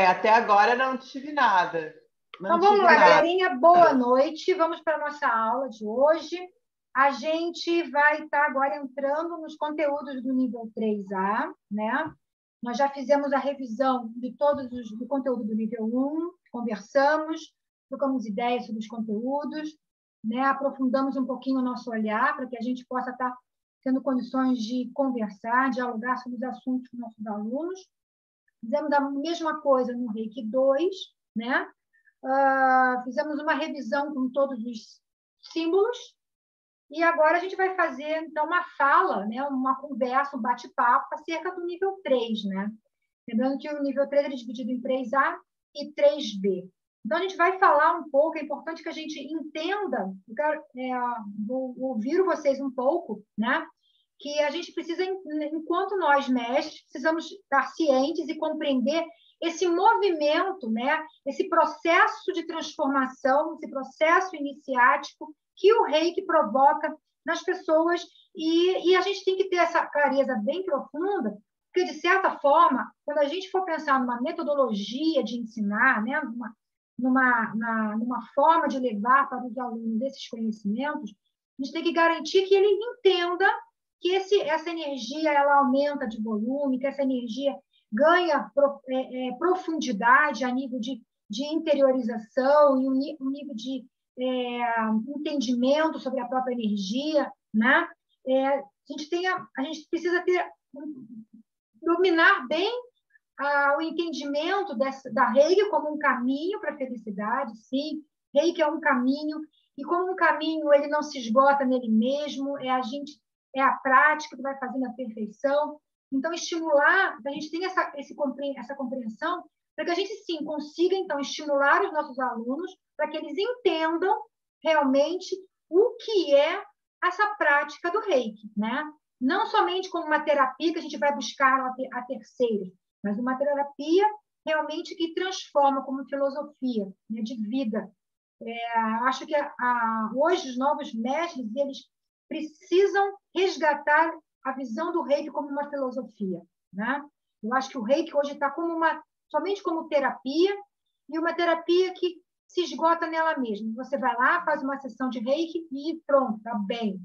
Até agora não tive nada. Então Não vamos tive lá, nada. galerinha, boa noite. Vamos para a nossa aula de hoje. A gente vai estar agora entrando nos conteúdos do nível 3A, né? Nós já fizemos a revisão de do conteúdo do nível 1, conversamos, trocamos ideias sobre os conteúdos, né? Aprofundamos um pouquinho o nosso olhar para que a gente possa estar tendo condições de conversar, dialogar sobre os assuntos com nossos alunos. Fizemos a mesma coisa no Reiki 2, né? Fizemos uma revisão com todos os símbolos e agora a gente vai fazer, então, uma fala, né? Uma conversa, um bate-papo acerca do nível 3, né? Lembrando que o nível 3 é dividido em 3A e 3B. Então, a gente vai falar um pouco, é importante que a gente entenda, vou ouvir vocês um pouco, né? Que a gente precisa, enquanto nós, mestres, precisamos estar cientes e compreender esse movimento, né? Esse processo de transformação, esse processo iniciático que o Reiki provoca nas pessoas e a gente tem que ter essa clareza bem profunda, porque, de certa forma, quando a gente for pensar numa metodologia de ensinar, né? numa forma de levar para os alunos esses conhecimentos, a gente tem que garantir que ele entenda que essa energia ela aumenta de volume, que essa energia ganha profundidade a nível de interiorização e um nível de entendimento sobre a própria energia, né? A gente precisa dominar bem o entendimento da Reiki como um caminho para a felicidade, sim. Reiki é um caminho, e como um caminho ele não se esgota nele mesmo, é a prática que vai fazendo a perfeição. Então, estimular, a gente tem essa compreensão, para que a gente, sim, consiga, então, estimular os nossos alunos para que eles entendam realmente o que é essa prática do Reiki, né? Não somente como uma terapia que a gente vai buscar a terceiros, mas uma terapia realmente que transforma como filosofia, né, de vida. Acho que hoje os novos mestres eles precisam resgatar a visão do Reiki como uma filosofia, né? Eu acho que o Reiki hoje está somente como terapia e uma terapia que se esgota nela mesma. Você vai lá, faz uma sessão de Reiki e pronto, está bem.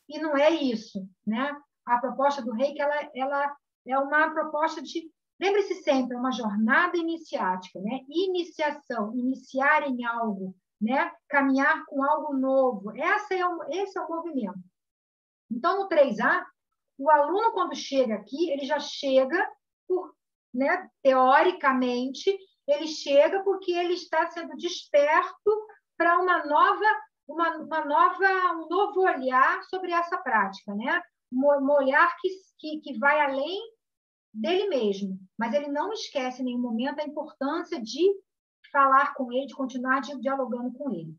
E não é isso, né? A proposta do Reiki ela é uma proposta de, lembre-se sempre, é uma jornada iniciática, né? Iniciação, iniciar em algo, né? Caminhar com algo novo. Esse é o movimento. Então, no 3A, o aluno, quando chega aqui, ele já chega, teoricamente, ele chega porque ele está sendo desperto para um novo olhar sobre essa prática, né? Um olhar que vai além dele mesmo, mas ele não esquece em nenhum momento a importância de falar com ele, de continuar dialogando com ele.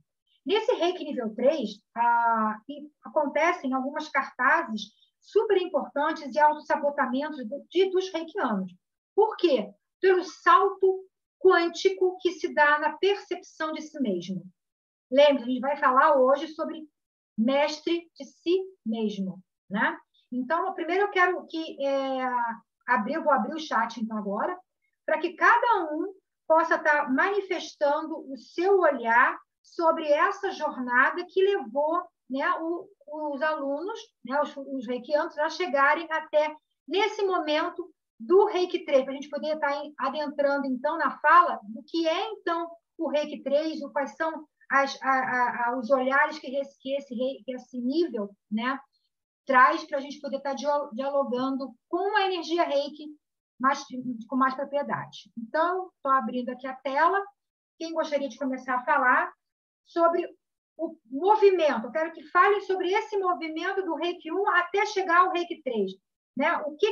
Nesse Reiki nível 3, acontecem algumas cartazes super importantes e autossabotamentos dos reikianos. Por quê? Pelo salto quântico que se dá na percepção de si mesmo. Lembre, a gente vai falar hoje sobre mestre de si mesmo, né? Então, primeiro eu quero vou abrir o chat então agora, para que cada um possa estar manifestando o seu olhar sobre essa jornada que levou, né, os alunos, né, os reikianos, a chegarem até nesse momento do Reiki 3, para a gente poder estar adentrando, então, na fala do que é, então, o Reiki 3, quais são os olhares que esse nível, né, traz para a gente poder estar dialogando com a energia Reiki com mais propriedade. Então, estou abrindo aqui a tela. Quem gostaria de começar a falar sobre o movimento? Eu quero que falem sobre esse movimento do Reiki 1 até chegar ao Reiki 3. Né? O que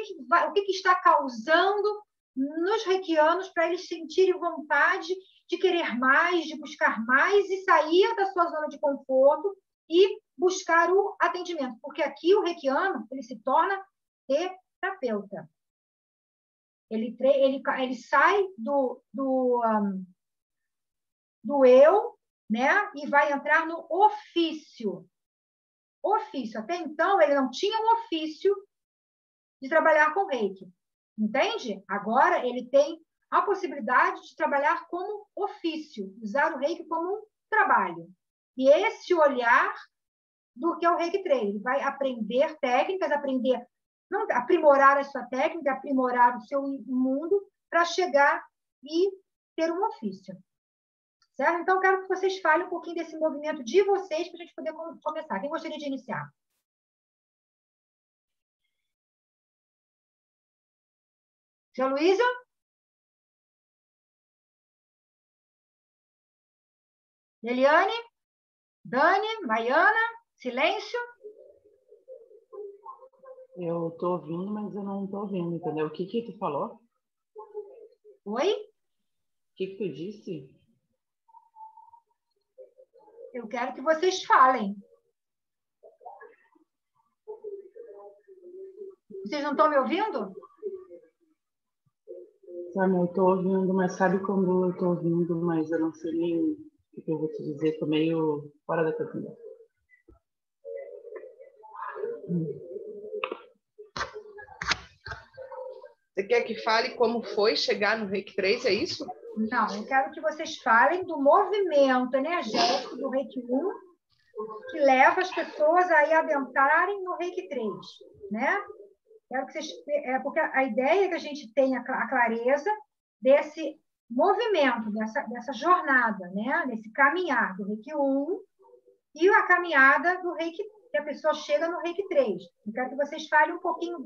está causando nos reikianos para eles sentirem vontade de querer mais, de buscar mais e sair da sua zona de conforto e buscar o atendimento. Porque aqui o reikiano ele se torna terapeuta. Ele sai do eu, né? E vai entrar no ofício. Ofício. Até então, ele não tinha um ofício de trabalhar com Reiki. Entende? Agora, ele tem a possibilidade de trabalhar como ofício, usar o reiki como um trabalho. E esse olhar do que é o reiki 3. Ele vai aprender técnicas, não, aprimorar a sua técnica, aprimorar o seu mundo para chegar e ter um ofício. Certo? Então, eu quero que vocês falem um pouquinho desse movimento de vocês para a gente poder começar. Quem gostaria de iniciar? Tia Luísa? Eliane? Dani? Maiana? Silêncio? Eu tô ouvindo, mas eu não tô ouvindo, entendeu? O que tu falou? Oi? O que tu disse? Eu quero que vocês falem. Vocês não estão me ouvindo? Sabe, eu tô ouvindo, mas sabe quando eu tô ouvindo, mas eu não sei nem o que eu vou te dizer, tô meio fora da casinha. Você quer que fale como foi chegar no Reiki 3, é isso? Não, eu quero que vocês falem do movimento energético do Reiki 1 que leva as pessoas a adentrarem no Reiki 3, né? Quero que vocês, porque a ideia é que a gente tenha a clareza desse movimento, dessa jornada, né? Desse caminhar do Reiki 1 e a caminhada do Reiki, que a pessoa chega no Reiki 3. Eu quero que vocês falem um pouquinho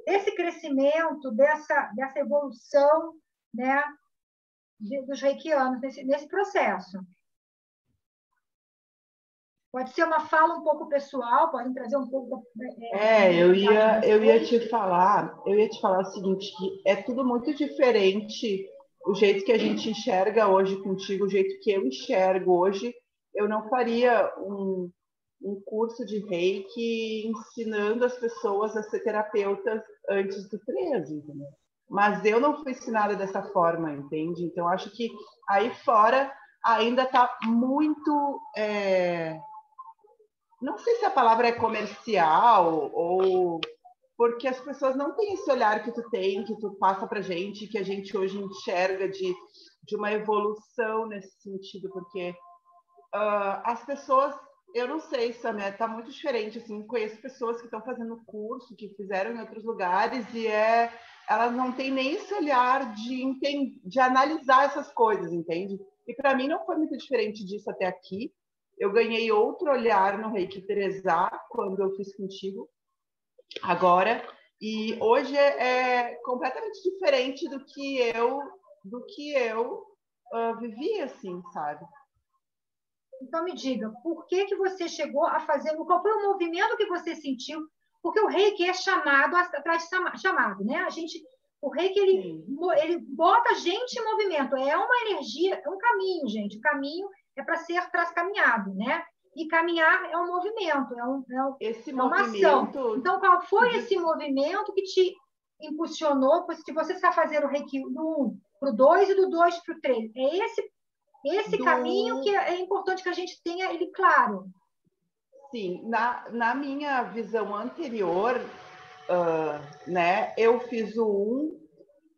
desse crescimento, dessa evolução, né? Dos reikianos nesse processo. Pode ser uma fala um pouco pessoal, podem trazer um pouco eu ia te falar o seguinte, que é tudo muito diferente o jeito que a gente enxerga hoje contigo, o jeito que eu enxergo hoje. Eu não faria um curso de Reiki ensinando as pessoas a ser terapeutas antes do 13, entendeu? Mas eu não fui ensinada dessa forma, entende? Então, acho que aí fora ainda está muito... Não sei se a palavra é comercial ou... Porque as pessoas não têm esse olhar que tu tem, que tu passa pra gente, que a gente hoje enxerga de uma evolução nesse sentido, porque as pessoas... Eu não sei, Samia, tá muito diferente, assim, conheço pessoas que estão fazendo curso, que fizeram em outros lugares, e elas não têm nem esse olhar de analisar essas coisas, entende? E para mim não foi muito diferente disso até aqui. Eu ganhei outro olhar no Reiki Teresa quando eu fiz contigo, agora, e hoje é completamente diferente do que eu vivi, assim, sabe? Então, me diga, por que você chegou a fazer... Qual foi o movimento que você sentiu? Porque o reiki é chamado, atrás chamado, né? O reiki, ele bota a gente em movimento. É uma energia, é um caminho, gente. O caminho é para ser caminhado, né? E caminhar é um movimento, é uma ação. Então, qual foi esse movimento que te impulsionou? Se você está fazendo o reiki do 1 para o 2 e do 2 para o 3. É esse caminho que é importante que a gente tenha ele claro. Sim, na minha visão anterior, né, eu fiz o 1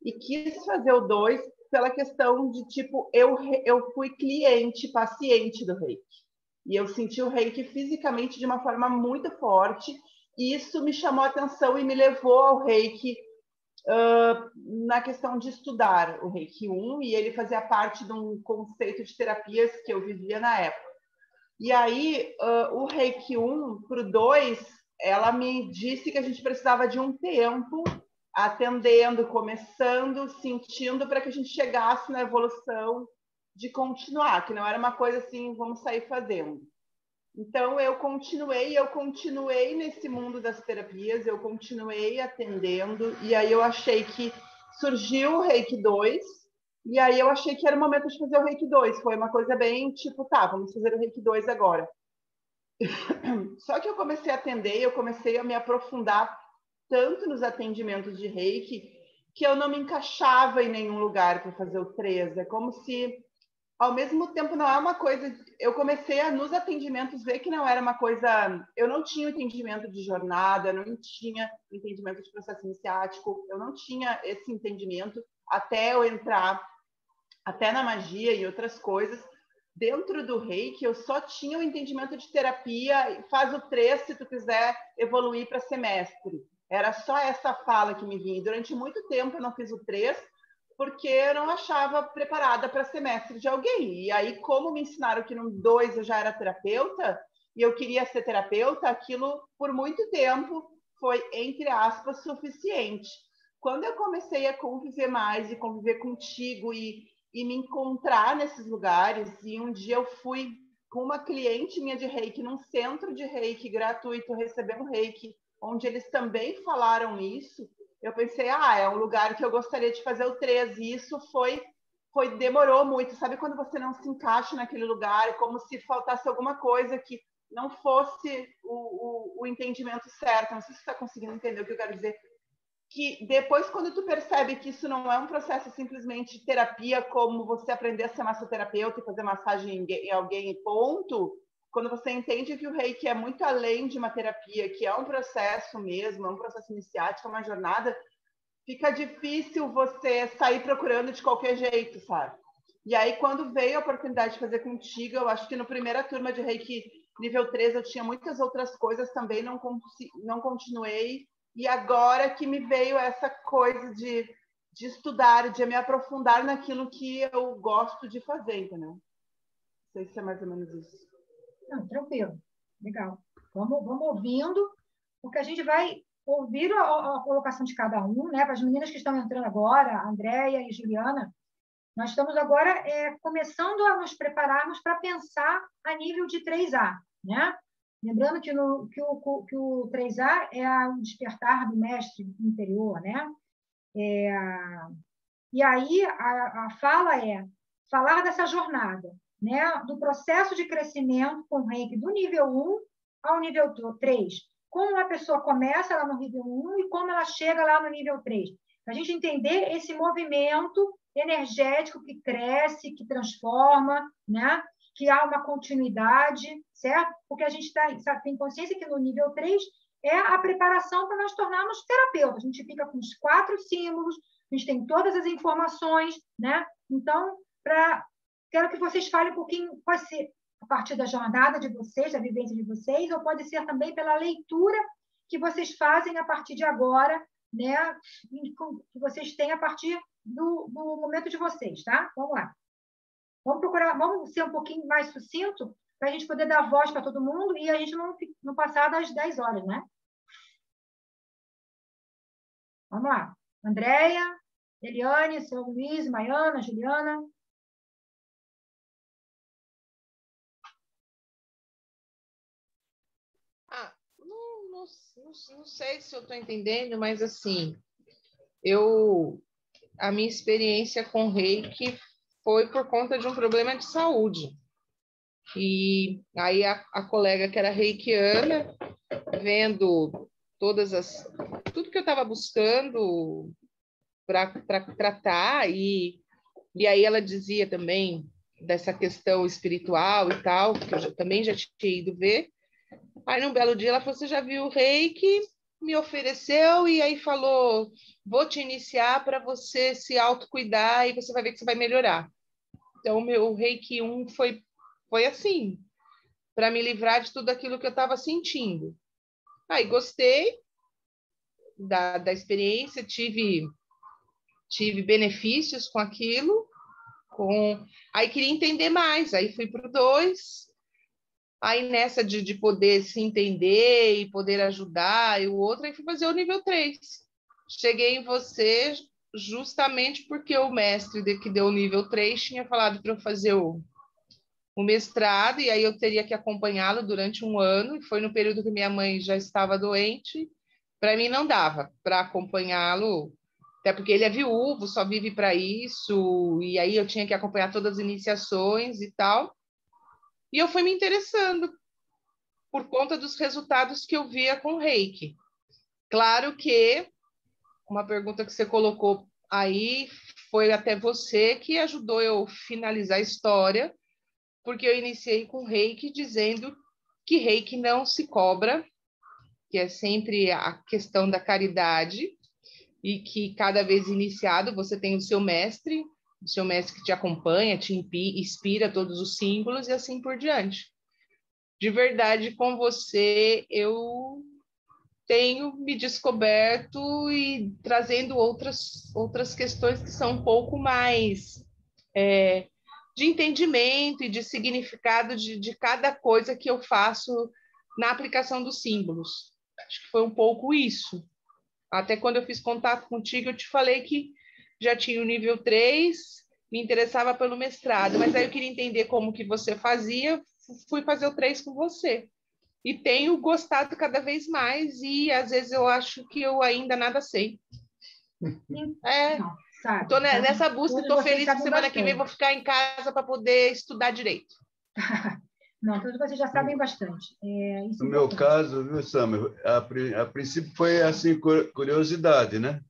e quis fazer o 2 pela questão de, tipo, eu fui cliente, paciente do Reiki. E eu senti o Reiki fisicamente de uma forma muito forte, e isso me chamou a atenção e me levou ao Reiki na questão de estudar o Reiki 1, e ele fazia parte de um conceito de terapias que eu vivia na época. E aí, o Reiki 1 para o 2, ela me disse que a gente precisava de um tempo atendendo, começando, sentindo, para que a gente chegasse na evolução de continuar, que não era uma coisa assim, vamos sair fazendo. Então, eu continuei nesse mundo das terapias, eu continuei atendendo, e aí eu achei que surgiu o Reiki 2, e aí eu achei que era o momento de fazer o Reiki 2. Foi uma coisa bem tipo, tá, vamos fazer o Reiki 2 agora. Só que eu comecei a atender, eu comecei a me aprofundar tanto nos atendimentos de Reiki, que eu não me encaixava em nenhum lugar para fazer o 3. É como se, ao mesmo tempo, não é uma coisa... Eu comecei a, nos atendimentos, ver que não era uma coisa... Eu não tinha o entendimento de jornada, eu não tinha o entendimento de processo iniciático, eu não tinha esse entendimento. até eu entrar até na magia e outras coisas, dentro do Reiki, eu só tinha o entendimento de terapia, faz o 3 se tu quiser evoluir para semestre. Era só essa fala que me vinha. E durante muito tempo eu não fiz o 3, porque eu não achava preparada para semestre de alguém. E aí, como me ensinaram que no 2 eu já era terapeuta, e eu queria ser terapeuta, aquilo, por muito tempo, foi, entre aspas, suficiente. Quando eu comecei a conviver mais e conviver contigo e me encontrar nesses lugares, e um dia eu fui com uma cliente minha de Reiki, num centro de Reiki gratuito, receber um Reiki, onde eles também falaram isso, eu pensei, é um lugar que eu gostaria de fazer o 3, e isso demorou muito, sabe quando você não se encaixa naquele lugar, é como se faltasse alguma coisa que não fosse o entendimento certo, não sei se você está conseguindo entender o que eu quero dizer, que depois, quando tu percebe que isso não é um processo simplesmente de terapia, como você aprender a ser massoterapeuta e fazer massagem em alguém e ponto, quando você entende que o Reiki é muito além de uma terapia, que é um processo mesmo, é um processo iniciático, é uma jornada, fica difícil você sair procurando de qualquer jeito, sabe? E aí, quando veio a oportunidade de fazer contigo, eu acho que na primeira turma de Reiki nível 3 eu tinha muitas outras coisas também, não continuei. E agora que me veio essa coisa de estudar, de me aprofundar naquilo que eu gosto de fazer, entendeu? Não sei se é mais ou menos isso. Não, tranquilo. Legal. Vamos ouvindo, porque a gente vai ouvir a colocação de cada um, né? Para as meninas que estão entrando agora, a Andréia e Juliana, nós estamos agora começando a nos prepararmos para pensar a nível de 3A, né? Lembrando que o 3A é o despertar do mestre interior, né? E aí a fala é falar dessa jornada, né? Do processo de crescimento com o Reiki do nível 1 ao nível 3. Como a pessoa começa lá no nível 1 e como ela chega lá no nível 3. Para a gente entender esse movimento energético que cresce, que transforma, né? Que há uma continuidade, certo? Porque a gente tem consciência que no nível 3 é a preparação para nós tornarmos terapeutas. A gente fica com os 4 símbolos, a gente tem todas as informações, né? Então, quero que vocês falem um pouquinho, pode ser a partir da jornada de vocês, da vivência de vocês, ou pode ser também pela leitura que vocês fazem a partir de agora, né? Que vocês têm a partir do momento de vocês, tá? Vamos lá. Vamos ser um pouquinho mais sucinto, para a gente poder dar voz para todo mundo e a gente não passar das 10 horas, né? Vamos lá. Andréia, Eliane, São Luís, Maiana, Juliana. Não sei se eu estou entendendo, mas assim, a minha experiência com Reiki foi por conta de um problema de saúde. E aí a colega que era reikiana, vendo tudo que eu estava buscando para tratar, e aí ela dizia também dessa questão espiritual e tal, que eu também já tinha ido ver. Aí, num belo dia, ela falou, você já viu o Reiki? Me ofereceu e aí falou, vou te iniciar para você se autocuidar e você vai ver que você vai melhorar. Então, o meu Reiki 1 foi assim, para me livrar de tudo aquilo que eu estava sentindo. Aí, gostei da experiência, tive benefícios com aquilo, aí queria entender mais, aí fui para o 2, aí nessa de poder se entender e poder ajudar, e o outro, aí fui fazer o nível 3. Cheguei em você justamente porque o mestre que deu o nível 3 tinha falado para eu fazer o mestrado, e aí eu teria que acompanhá-lo durante um ano, e foi no período que minha mãe já estava doente. Para mim não dava para acompanhá-lo, até porque ele é viúvo, só vive para isso, e aí eu tinha que acompanhar todas as iniciações e tal. E eu fui me interessando por conta dos resultados que eu via com o Reiki. Claro que uma pergunta que você colocou aí foi até você que ajudou eu finalizar a história, porque eu iniciei com Reiki dizendo que Reiki não se cobra, que é sempre a questão da caridade, e que cada vez iniciado você tem o seu mestre que te acompanha, te inspira todos os símbolos e assim por diante. De verdade, com você, eu tenho me descoberto e trazendo outras questões que são um pouco mais de entendimento e de significado de cada coisa que eu faço na aplicação dos símbolos. Acho que foi um pouco isso. Até quando eu fiz contato contigo, eu te falei que já tinha o nível 3, me interessava pelo mestrado, mas aí eu queria entender como que você fazia, fui fazer o 3 com você. E tenho gostado cada vez mais e às vezes eu acho que eu ainda nada sei. Não, sabe, estou nessa busca, estou feliz que semana que vem vou ficar em casa para poder estudar direito. Não, todos vocês já sabem bastante. No meu caso, viu, Samuel, a princípio foi assim, curiosidade, né?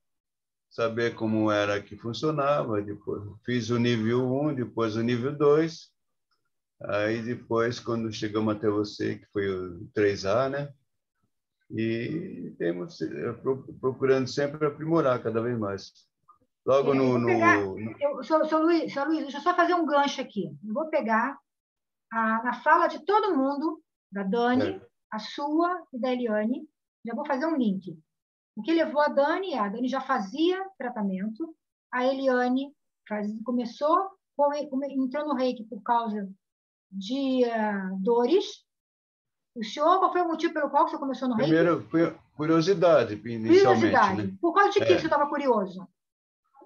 Saber como era que funcionava, depois fiz o nível 1, depois o nível 2, aí depois, quando chegamos até você, que foi o 3A, né? E temos procurando sempre aprimorar cada vez mais. Logo Seu Luiz, deixa eu só fazer um gancho aqui. Eu vou pegar na fala de todo mundo, da Dani, a sua e da Eliane, já vou fazer um link. O que levou a Dani já fazia tratamento, a Eliane começou, entrou no reiki por causa de dores. O senhor, qual foi o motivo pelo qual você começou no reiki? Primeiro, curiosidade, inicialmente. Curiosidade. Né? Por causa de que você estava curioso?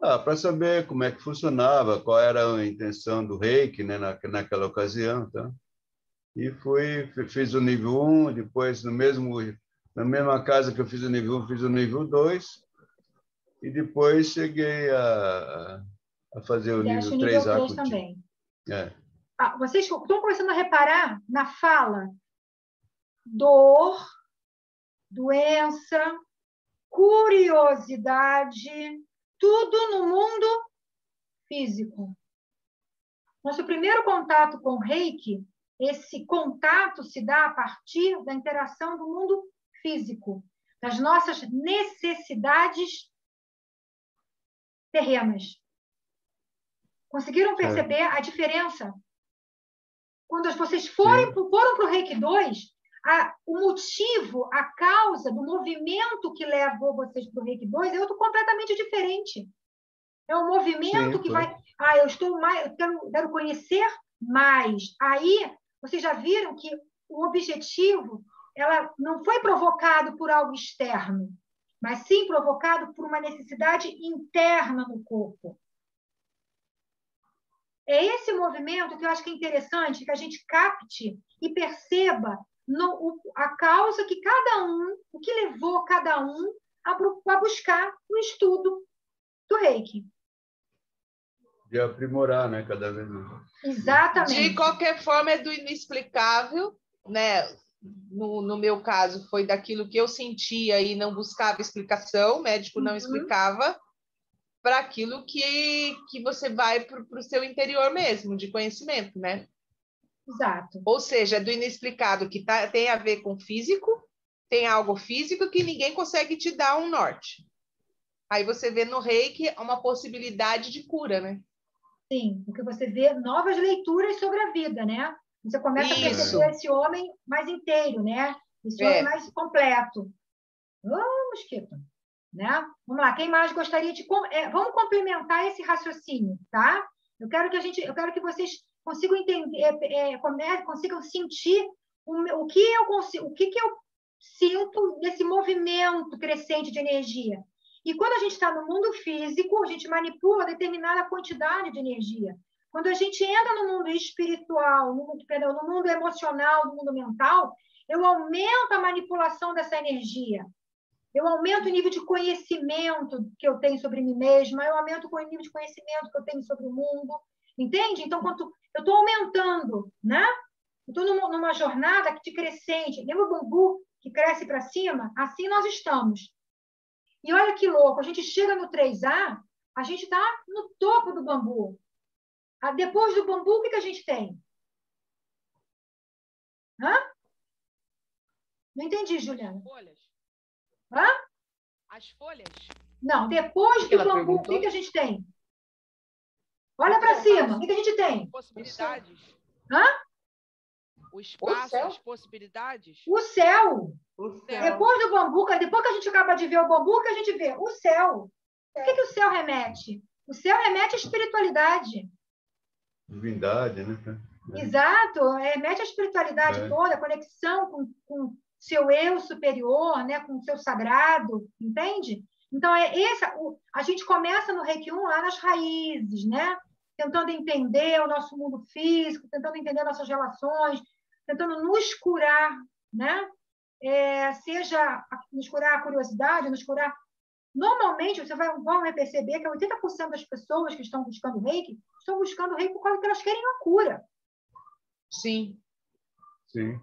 Para saber como é que funcionava, qual era a intenção do reiki, né, naquela ocasião. Tá? E fiz o nível 1, depois na mesma casa que eu fiz o nível 1, fiz o nível 2, e depois cheguei a fazer o nível 3A contigo. Também. Vocês estão começando a reparar na fala dor, doença, curiosidade, tudo no mundo físico. Nosso primeiro contato com o Reiki, esse contato se dá a partir da interação do mundo físico, das nossas necessidades terrenas. Conseguiram perceber a diferença? Quando vocês foram para o Reiki 2, o motivo, a causa do movimento que levou vocês para o Reiki 2 é outro completamente diferente. É um movimento que vai... eu quero conhecer mais. Aí, vocês já viram que o objetivo ela não foi provocado por algo externo, mas sim provocado por uma necessidade interna no corpo. É esse movimento que eu acho que é interessante, que a gente capte e perceba a causa que o que levou cada um a buscar o estudo do Reiki. De aprimorar, né, cada vez mais. Exatamente. De qualquer forma, é do inexplicável, né? No meu caso, foi daquilo que eu sentia e não buscava explicação, o médico não explicava, para aquilo que você vai para o seu interior mesmo, de conhecimento, né? Exato. Ou seja, do inexplicado, que tem a ver com físico, tem algo físico que ninguém consegue te dar um norte. Aí você vê no Reiki uma possibilidade de cura, né? Sim, porque você vê novas leituras sobre a vida, né? Você começa a perceber esse homem mais inteiro, né? Esse homem mais completo. Mosquito. Né? Vamos lá, quem mais gostaria de... vamos complementar esse raciocínio, tá? Eu quero que vocês consigam entender, consigam sentir o que eu sinto desse movimento crescente de energia. E quando a gente está no mundo físico, a gente manipula determinada quantidade de energia. Quando a gente entra no mundo espiritual, no mundo emocional, no mundo mental, eu aumento a manipulação dessa energia. Eu aumento o nível de conhecimento que eu tenho sobre mim mesma, eu aumento o nível de conhecimento que eu tenho sobre o mundo, entende? Então, quando eu estou aumentando, né? Eu estou numa jornada de crescente. Lembra o bambu que cresce para cima? Assim nós estamos. E olha que louco, a gente chega no 3A, a gente está no topo do bambu. Depois do bambu, o que a gente tem? Não entendi, Juliana. Folhas. Hã? As folhas? Não, depois do ela bambu, o perguntou? que a gente tem? Olha para cima, o que a gente tem? Possibilidades. Hã? O espaço, céu. as possibilidades. O céu. O céu. Depois do bambu, depois que a gente acaba de ver o bambu, o que a gente vê? O céu. O que o céu remete? O céu remete à espiritualidade. Divindade, né? Exato, remete à espiritualidade toda, a conexão com seu eu superior, né, com o seu sagrado, entende? Então, a gente começa no Reiki 1 lá nas raízes, né? Tentando entender o nosso mundo físico, tentando entender nossas relações, tentando nos curar, né? Seja nos curar a curiosidade, nos curar. Normalmente, você vai perceber que 80% das pessoas que estão buscando Reiki estão buscando Reiki por causa que elas querem uma cura. Sim. Sim.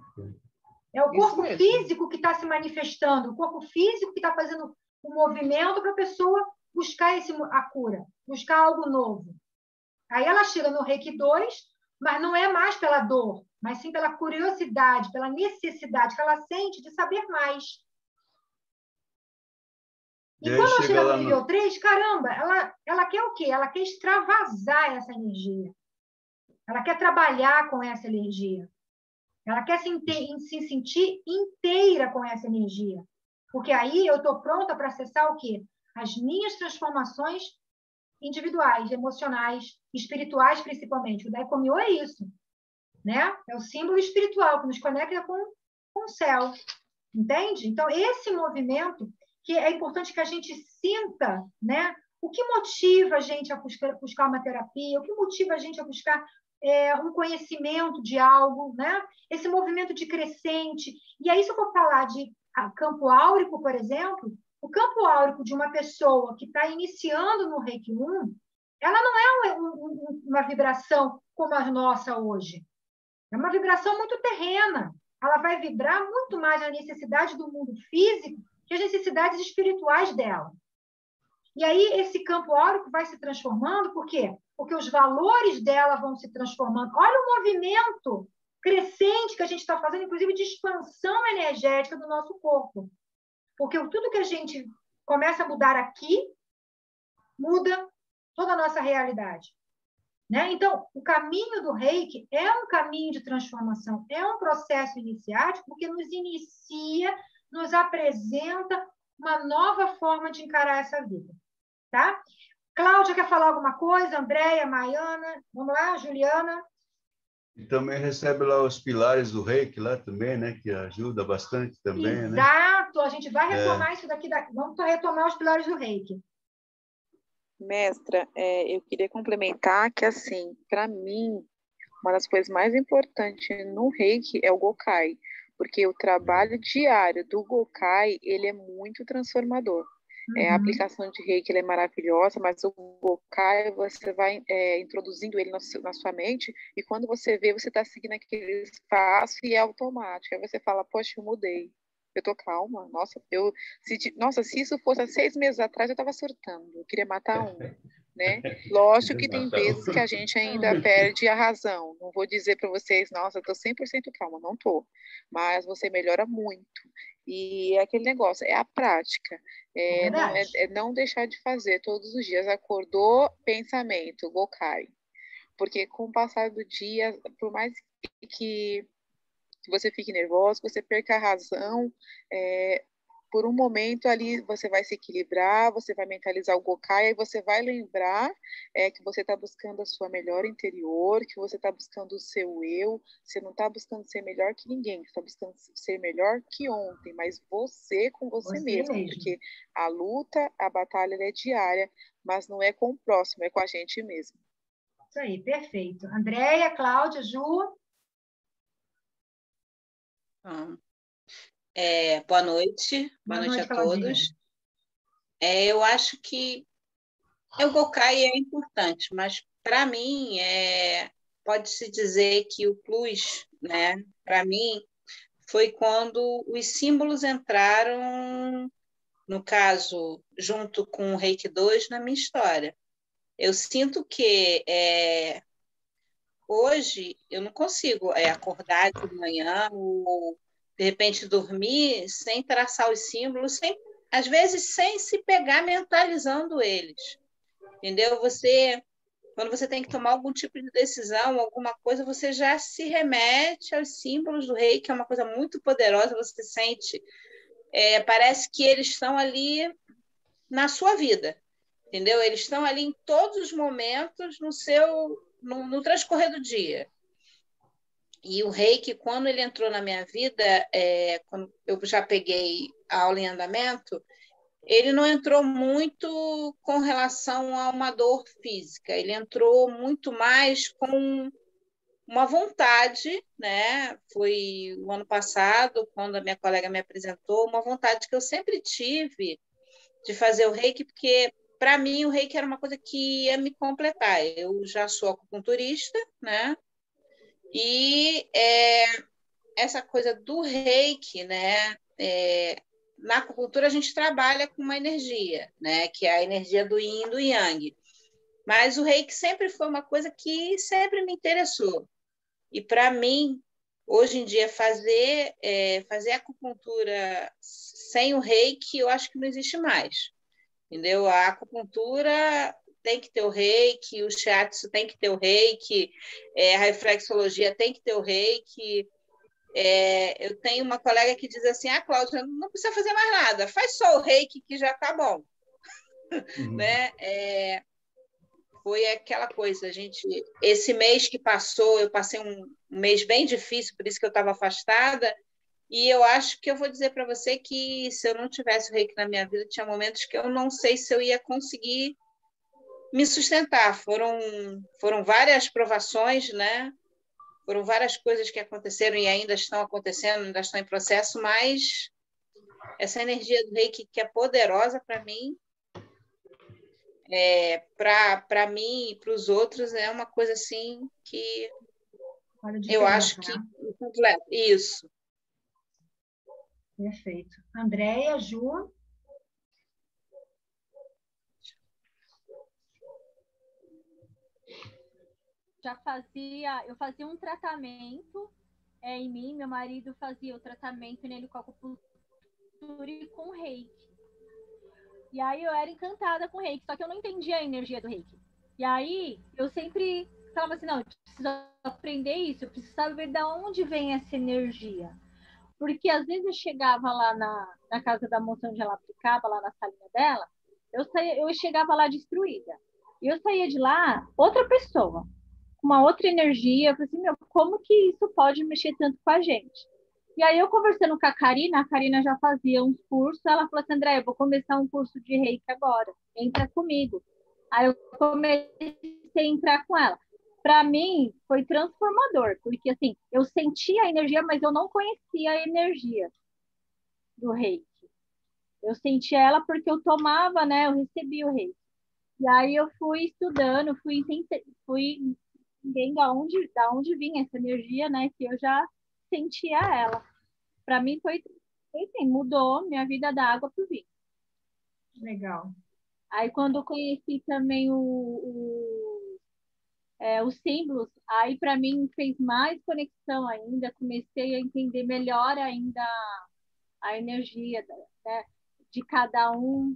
É o Isso corpo mesmo. físico que está se manifestando, o corpo físico que está fazendo um movimento para a pessoa buscar a cura, buscar algo novo. Aí ela chega no Reiki 2, mas não é mais pela dor, mas sim pela curiosidade, pela necessidade que ela sente de saber mais. E E aí quando ela chega chega lá no nível 3, caramba, ela quer o quê? Ela quer extravasar essa energia. Ela quer trabalhar com essa energia. Ela quer se sentir inteira com essa energia. Porque aí eu estou pronta para acessar o quê? As minhas transformações individuais, emocionais, espirituais principalmente. O Daikomiô é isso, né? É o símbolo espiritual que nos conecta com o céu. Entende? Então, esse movimento que é importante que a gente sinta, né? O que motiva a gente a buscar uma terapia? O que motiva a gente a buscar um conhecimento de algo, né? Esse movimento de crescente. E aí, se eu for falar de campo áurico, por exemplo, o campo áurico de uma pessoa que está iniciando no Reiki 1, ela não é uma vibração como a nossa hoje. É uma vibração muito terrena. Ela vai vibrar muito mais na necessidade do mundo físico que as necessidades espirituais dela. E aí esse campo áurico vai se transformando, por quê? Porque os valores dela vão se transformando. Olha o movimento crescente que a gente está fazendo, inclusive de expansão energética do nosso corpo. Porque tudo que a gente começa a mudar aqui, muda toda a nossa realidade. Né? Então, o caminho do Reiki é um caminho de transformação, é um processo iniciático, porque nos inicia, nos apresenta uma nova forma de encarar essa vida. Tá? Cláudia quer falar alguma coisa? Andréia, Maiana, vamos lá, Juliana? E também recebe lá os pilares do Reiki lá também, né? Que ajuda bastante também, Exato, a gente vai retomar isso daqui. Vamos retomar os pilares do Reiki. Mestra, eu queria complementar que, assim, para mim, uma das coisas mais importantes no Reiki é o Gokai, porque o trabalho diário do Gokai, ele é muito transformador. A aplicação de Reiki, ele é maravilhosa, mas o Gokai, você vai introduzindo ele na sua mente, e quando você vê, você está seguindo aquele espaço e é automático. Aí você fala, poxa, eu mudei. Eu tô calma. Nossa, se isso fosse há 6 meses atrás, eu tava surtando. Eu queria matar um, né? Lógico que tem vezes que a gente ainda perde a razão. Não vou dizer para vocês, nossa, eu tô 100% calma. Não tô. Mas você melhora muito. E é aquele negócio, é a prática. Não deixar de fazer todos os dias. Acordou, pensamento, Gokai. Porque com o passar do dia, por mais que você fique nervoso, você perca a razão, por um momento ali você vai se equilibrar, você vai mentalizar o Gokai, aí você vai lembrar que você está buscando a sua melhor interior, que você está buscando o seu eu, você não está buscando ser melhor que ninguém, você está buscando ser melhor que ontem, mas você com você mesmo, porque a luta, a batalha é diária, mas não é com o próximo, é com a gente mesmo. Isso aí, perfeito. Andréia, Cláudia, Ju? Boa noite. Boa noite a todos. Eu acho que o Gokai é importante, mas para mim pode-se dizer que o plus, né, para mim, foi quando os símbolos entraram, no caso, junto com o Reiki 2 na minha história. Eu sinto que hoje eu não consigo acordar de manhã ou, de repente, dormir sem traçar os símbolos, sem às vezes sem se pegar mentalizando eles, entendeu? Quando você tem que tomar algum tipo de decisão, alguma coisa, você já se remete aos símbolos do rei, que é uma coisa muito poderosa, você sente, parece que eles estão ali na sua vida, entendeu? Eles estão ali em todos os momentos no transcorrer do dia. E o reiki, quando ele entrou na minha vida, quando eu já peguei a aula em andamento, ele não entrou muito com relação a uma dor física, ele entrou muito mais com uma vontade, né? Foi o ano passado, quando a minha colega me apresentou, uma vontade que eu sempre tive de fazer o reiki, porque para mim o reiki era uma coisa que ia me completar. Eu já sou acupunturista, né? E essa coisa do reiki, né? Na acupuntura a gente trabalha com uma energia, né? Que é a energia do yin e do yang. Mas o reiki sempre foi uma coisa que sempre me interessou. E para mim, hoje em dia, fazer acupuntura sem o reiki, eu acho que não existe mais. Entendeu? A acupuntura tem que ter o reiki, o shiatsu tem que ter o reiki, a reflexologia tem que ter o reiki. Eu tenho uma colega que diz assim: Cláudia, não precisa fazer mais nada, faz só o reiki que já está bom. Né? Foi aquela coisa, esse mês que passou, eu passei um mês bem difícil, por isso que eu estava afastada, e eu acho que eu vou dizer para você que se eu não tivesse o reiki na minha vida, tinha momentos que eu não sei se eu ia conseguir me sustentar. Foram várias provações, né? Foram várias coisas que aconteceram e ainda estão acontecendo, ainda estão em processo, mas essa energia do reiki que é poderosa para mim, para mim e para os outros, é uma coisa assim que eu acho que completo. Isso. Perfeito. Andréia, Ju? Eu fazia um tratamento em mim, meu marido fazia o tratamento nele com acupuntura e com reiki. E aí eu era encantada com reiki, só que eu não entendia a energia do reiki. E aí eu sempre falava assim, não, eu preciso aprender isso, eu preciso saber de onde vem essa energia. Porque às vezes eu chegava lá na casa da moça onde ela aplicava, lá na salinha dela, eu chegava lá destruída. E eu saía de lá outra pessoa, com uma outra energia. Eu falei assim, meu, como que isso pode mexer tanto com a gente? E aí eu conversando com a Karina já fazia uns cursos, ela falou assim, André, eu vou começar um curso de reiki agora, entra comigo. Aí eu comecei a entrar com ela. Para mim foi transformador, porque assim, eu sentia a energia, mas eu não conhecia a energia do reiki. Eu sentia ela porque eu tomava, né, eu recebia o reiki. E aí eu fui estudando, fui entendendo da onde vinha essa energia, né, que eu já sentia ela. Para mim foi, enfim, mudou minha vida da água para o vinho. Legal. Aí quando eu conheci também os símbolos, aí para mim fez mais conexão ainda, comecei a entender melhor ainda a energia, né, de cada um.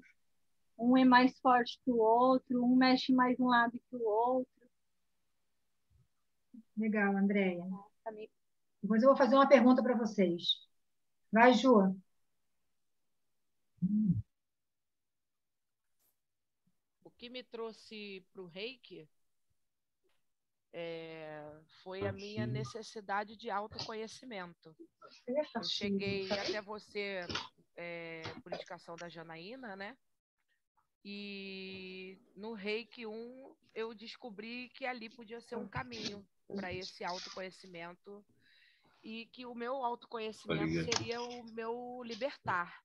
Um é mais forte que o outro, um mexe mais um lado que o outro. Legal, Andréia. Também. Depois eu vou fazer uma pergunta para vocês. Vai, Ju. O que me trouxe para o reiki foi a minha necessidade de autoconhecimento. Eu cheguei até você por indicação da Janaína, né? E no Reiki 1 eu descobri que ali podia ser um caminho para esse autoconhecimento e que o meu autoconhecimento seria o meu libertar.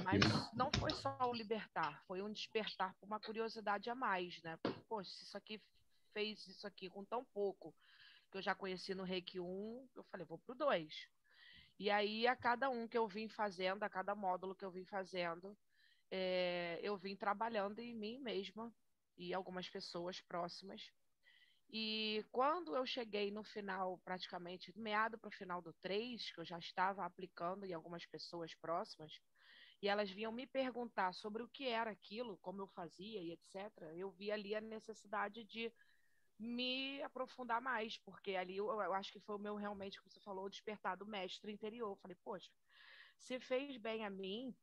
Mas não foi só o libertar, foi um despertar por uma curiosidade a mais, né? Poxa, se isso aqui fez isso aqui com tão pouco que eu já conheci no Reiki 1, eu falei, vou pro 2. E aí, a cada um que eu vim fazendo, a cada módulo que eu vim fazendo, eu vim trabalhando em mim mesma e algumas pessoas próximas. E quando eu cheguei no final, praticamente, meado para o final do 3, que eu já estava aplicando em algumas pessoas próximas, e elas vinham me perguntar sobre o que era aquilo, como eu fazia e etc., eu vi ali a necessidade de me aprofundar mais, porque ali eu acho que foi o meu, realmente, como você falou, o despertar do mestre interior. Eu falei, poxa, se fez bem a mim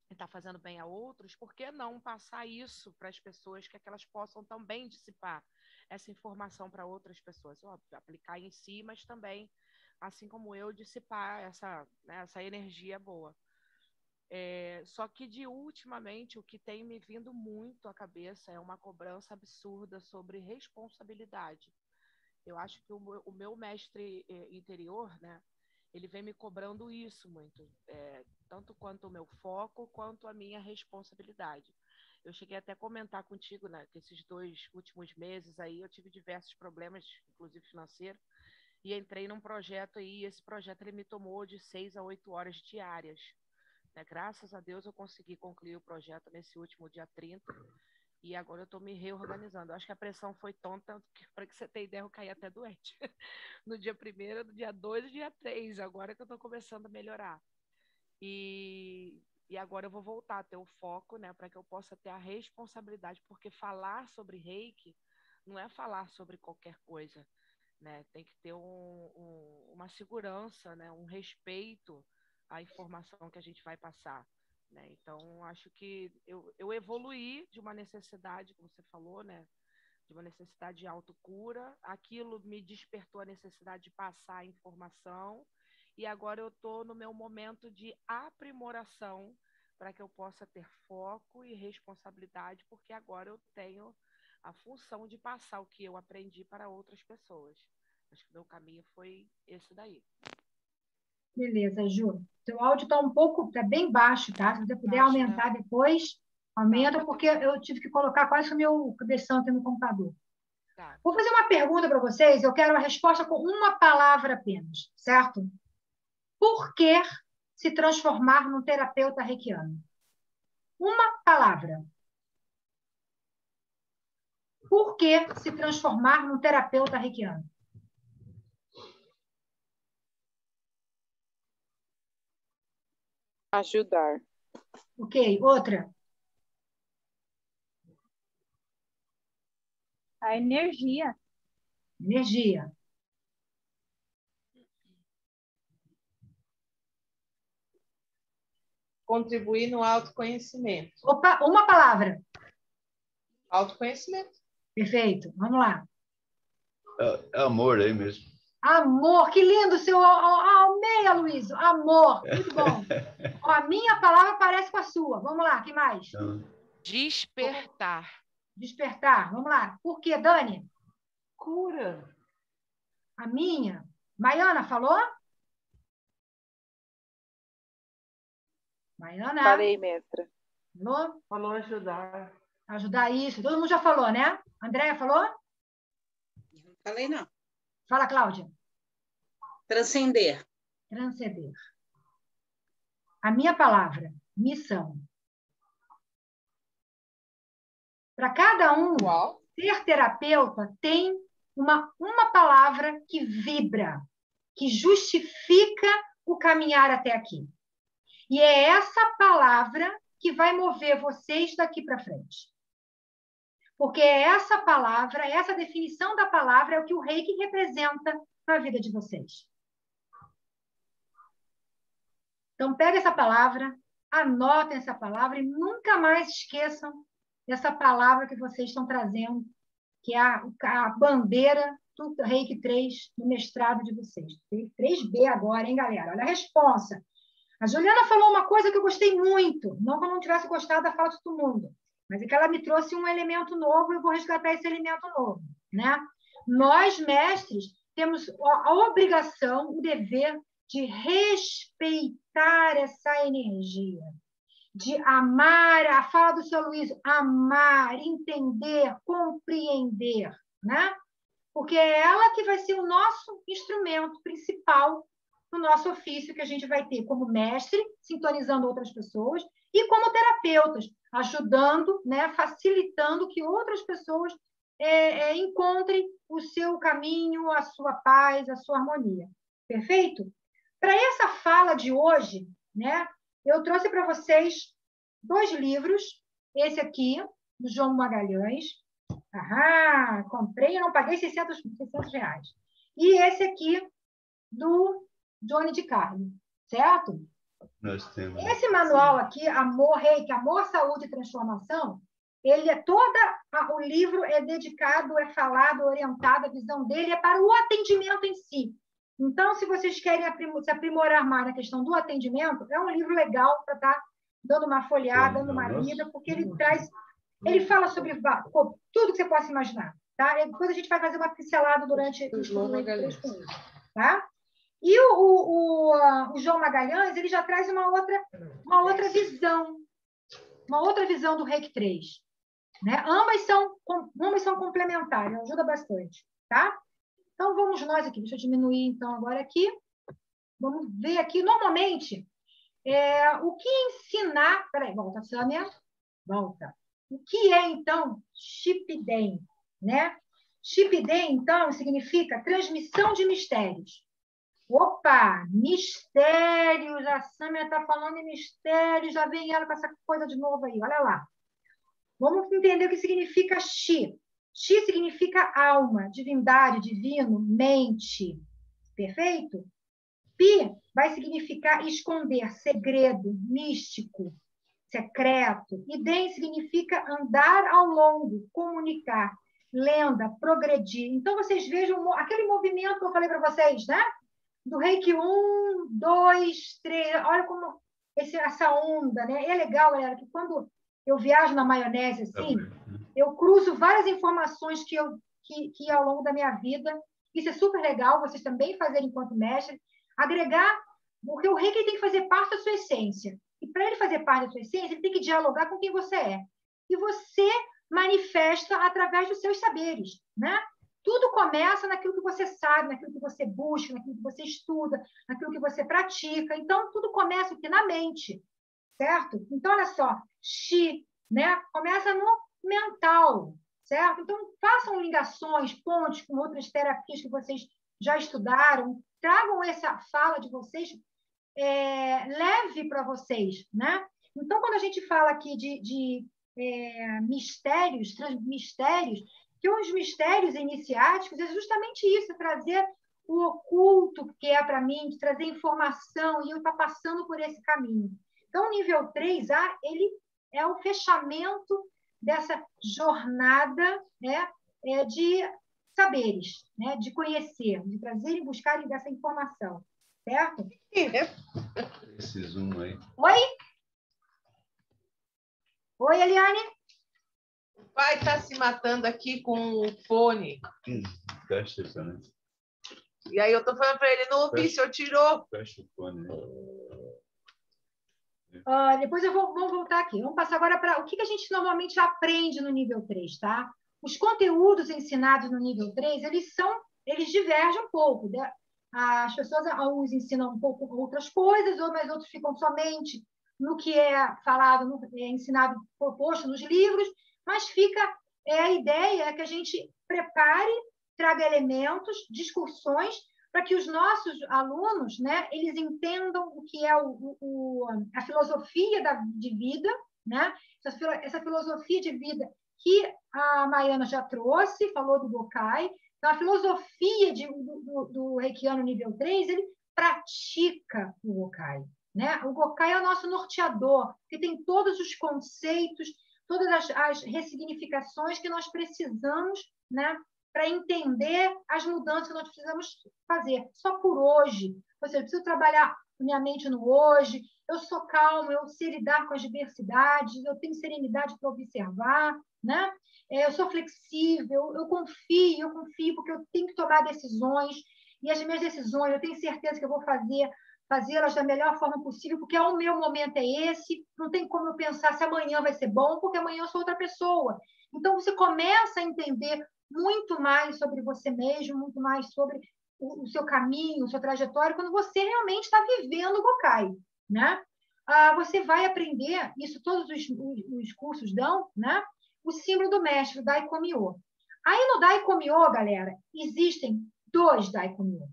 e está fazendo bem a outros, por que não passar isso para as pessoas, que elas possam também dissipar essa informação para outras pessoas? Óbvio, aplicar em si, mas também, assim como eu, dissipar essa, né, essa energia boa. Só que, ultimamente, o que tem me vindo muito à cabeça é uma cobrança absurda sobre responsabilidade. Eu acho que o meu mestre interior, né, ele vem me cobrando isso muito, tanto quanto o meu foco, quanto a minha responsabilidade. Eu cheguei até a comentar contigo, né, que esses 2 últimos meses aí eu tive diversos problemas, inclusive financeiros, e entrei num projeto aí, e esse projeto ele me tomou de 6 a 8 horas diárias. Graças a Deus eu consegui concluir o projeto nesse último dia 30 e agora eu estou me reorganizando. Eu acho que a pressão foi tonta, para que você tenha ideia, eu caí até doente. No dia 1º, no dia 2 e no dia 3, agora que eu estou começando a melhorar. E agora eu vou voltar a ter o foco, né, para que eu possa ter a responsabilidade, porque falar sobre reiki não é falar sobre qualquer coisa, né? Tem que ter uma segurança, né, um respeito a informação que a gente vai passar, né? Então, acho que eu evoluí de uma necessidade, como você falou, né? De uma necessidade de autocura. Aquilo me despertou a necessidade de passar a informação e agora eu estou no meu momento de aprimoração para que eu possa ter foco e responsabilidade, porque agora eu tenho a função de passar o que eu aprendi para outras pessoas. Acho que o meu caminho foi esse daí. Beleza, Ju. Seu áudio está bem baixo, tá? Se você puder Baixo, aumentar, né? depois, aumenta, Tá, porque eu tive que colocar quase o meu cabeção aqui no computador. tá. Vou fazer uma pergunta para vocês, eu quero a resposta com uma palavra apenas, certo? Por que se transformar num terapeuta reikiano? Uma palavra. Por que se transformar num terapeuta reikiano? Ajudar. Ok, outra. A energia. Energia. Contribuir no autoconhecimento. Opa, uma palavra. Autoconhecimento. Perfeito, vamos lá. É amor aí mesmo. Amor, que lindo seu... Amei, Aloysio. Amor, muito bom. Ó, a minha palavra parece com a sua. Vamos lá, que mais? Despertar. Despertar, vamos lá. Por quê, Dani? Cura. A minha. Maiana, falou? Maiana? Falei, mestra. Falou? Falou ajudar. Ajudar isso. Todo mundo já falou, né? Andréia falou? Não falei, não. Fala, Cláudia. Transcender. Transcender. A minha palavra, missão. Para cada um, Uau. ser terapeuta tem uma palavra que vibra, que justifica o caminhar até aqui. E é essa palavra que vai mover vocês daqui para frente. Porque essa palavra, essa definição da palavra é o que o Reiki representa na vida de vocês. Então, pega essa palavra, anotem essa palavra e nunca mais esqueçam dessa palavra que vocês estão trazendo, que é a bandeira do Reiki 3 no mestrado de vocês. 3B agora, hein, galera? Olha a responsa. A Juliana falou uma coisa que eu gostei muito, não que eu não tivesse gostado da fala de todo mundo, mas é que ela me trouxe um elemento novo e eu vou resgatar esse elemento novo, né? Nós, mestres, temos a obrigação, o dever de respeitar essa energia, de amar, a fala do seu Luiz, amar, entender, compreender, né? Porque é ela que vai ser o nosso instrumento principal no nosso ofício que a gente vai ter como mestre, sintonizando outras pessoas, e como terapeutas, ajudando, né, facilitando que outras pessoas encontrem o seu caminho, a sua paz, a sua harmonia. Perfeito? Para essa fala de hoje, né, eu trouxe para vocês 2 livros. Esse aqui, do João Magalhães. Comprei e não paguei 600 reais. E esse aqui, do Johnny de Carlo, certo? Nós temos. Esse manual aqui, Amor, Reiki, Amor, Saúde e Transformação, ele é o livro é dedicado, é falado, orientado, a visão dele é para o atendimento em si. Então, se vocês querem se aprimorar mais na questão do atendimento, é um livro legal para estar dando uma folhada, dando uma lida, porque ele fala sobre tudo que você possa imaginar, tá? E depois a gente vai fazer uma pincelada durante o estudo com isso, tá? E o João Magalhães, ele já traz uma outra visão do Reiki 3, né? Ambas são complementares, ajuda bastante, tá? Então, vamos nós aqui. Deixa eu diminuir, então, agora aqui. Vamos ver aqui. Normalmente, o que ensinar... Peraí, volta, Sâmia. Volta. O que é, então, Shipden, né? Shipden, então, significa transmissão de mistérios. Opa! Mistérios! A Sâmia está falando de mistérios. Já vem ela com essa coisa de novo aí. Olha lá. Vamos entender o que significa Shi. Shi significa alma, divindade, divino, mente. Perfeito? Pi vai significar esconder, segredo, místico, secreto. E Den significa andar ao longo, comunicar, lenda, progredir. Então, vocês vejam aquele movimento que eu falei para vocês, né? Do Reiki 1, 2, 3. Olha como essa onda, né? É legal, galera, que quando eu viajo na maionese, assim, eu cruzo várias informações que ao longo da minha vida. Isso é super legal, vocês também fazerem enquanto mestre. Agregar, porque o Reiki tem que fazer parte da sua essência. E para ele fazer parte da sua essência, ele tem que dialogar com quem você é. E você manifesta através dos seus saberes, né? Tudo começa naquilo que você sabe, naquilo que você busca, naquilo que você estuda, naquilo que você pratica. Então, tudo começa aqui na mente, certo? Então, olha só, Shi, né? Começa no mental, certo? Então, façam ligações, pontes com outras terapias que vocês já estudaram, tragam essa fala de vocês, leve para vocês, né? Então, quando a gente fala aqui de mistérios, que os mistérios iniciáticos é justamente isso, trazer o oculto que é para mim, de trazer informação, e eu estou passando por esse caminho. Então, o nível 3A, ele é o fechamento dessa jornada, né, de saberes, né, de conhecer, de trazer e buscar dessa informação, certo? Esse zoom aí. Oi? Oi, Eliane? O pai está se matando aqui com o fone. Fecha isso, né? E aí eu estou falando para ele, não ouvi, o senhor tirou. Fecha o fone, né? Depois vamos voltar aqui. Vamos passar agora para o que a gente normalmente aprende no nível 3, tá? Os conteúdos ensinados no nível 3, eles divergem um pouco, né? As pessoas uns ensinam um pouco outras coisas, mas outros ficam somente no que é falado, ensinado, proposto nos livros, mas fica a ideia é que a gente prepare, traga elementos, discussões, para que os nossos alunos, né, eles entendam o que é a filosofia de vida, né? Essa filosofia de vida que a Maiana já trouxe, falou do Gokai. Então, a filosofia do Reikiano nível 3, ele pratica o Gokai, né? O Gokai é o nosso norteador, que tem todos os conceitos, todas as ressignificações que nós precisamos, né, para entender as mudanças que nós precisamos fazer. Só por hoje. Ou seja, eu preciso trabalhar minha mente no hoje, eu sou calma, eu sei lidar com as diversidades, eu tenho serenidade para observar, né? Eu sou flexível, eu confio porque eu tenho que tomar decisões, e as minhas decisões, eu tenho certeza que eu vou fazê-las da melhor forma possível, porque o meu momento é esse, não tem como eu pensar se amanhã vai ser bom, porque amanhã eu sou outra pessoa. Então, você começa a entender muito mais sobre você mesmo, muito mais sobre o seu caminho, a sua trajetória, quando você realmente está vivendo o Gokai, né? Você vai aprender, isso todos os cursos dão, né? O símbolo do mestre, o Daikomyo. Aí no Daikomyo, galera, existem 2 Daikomyo.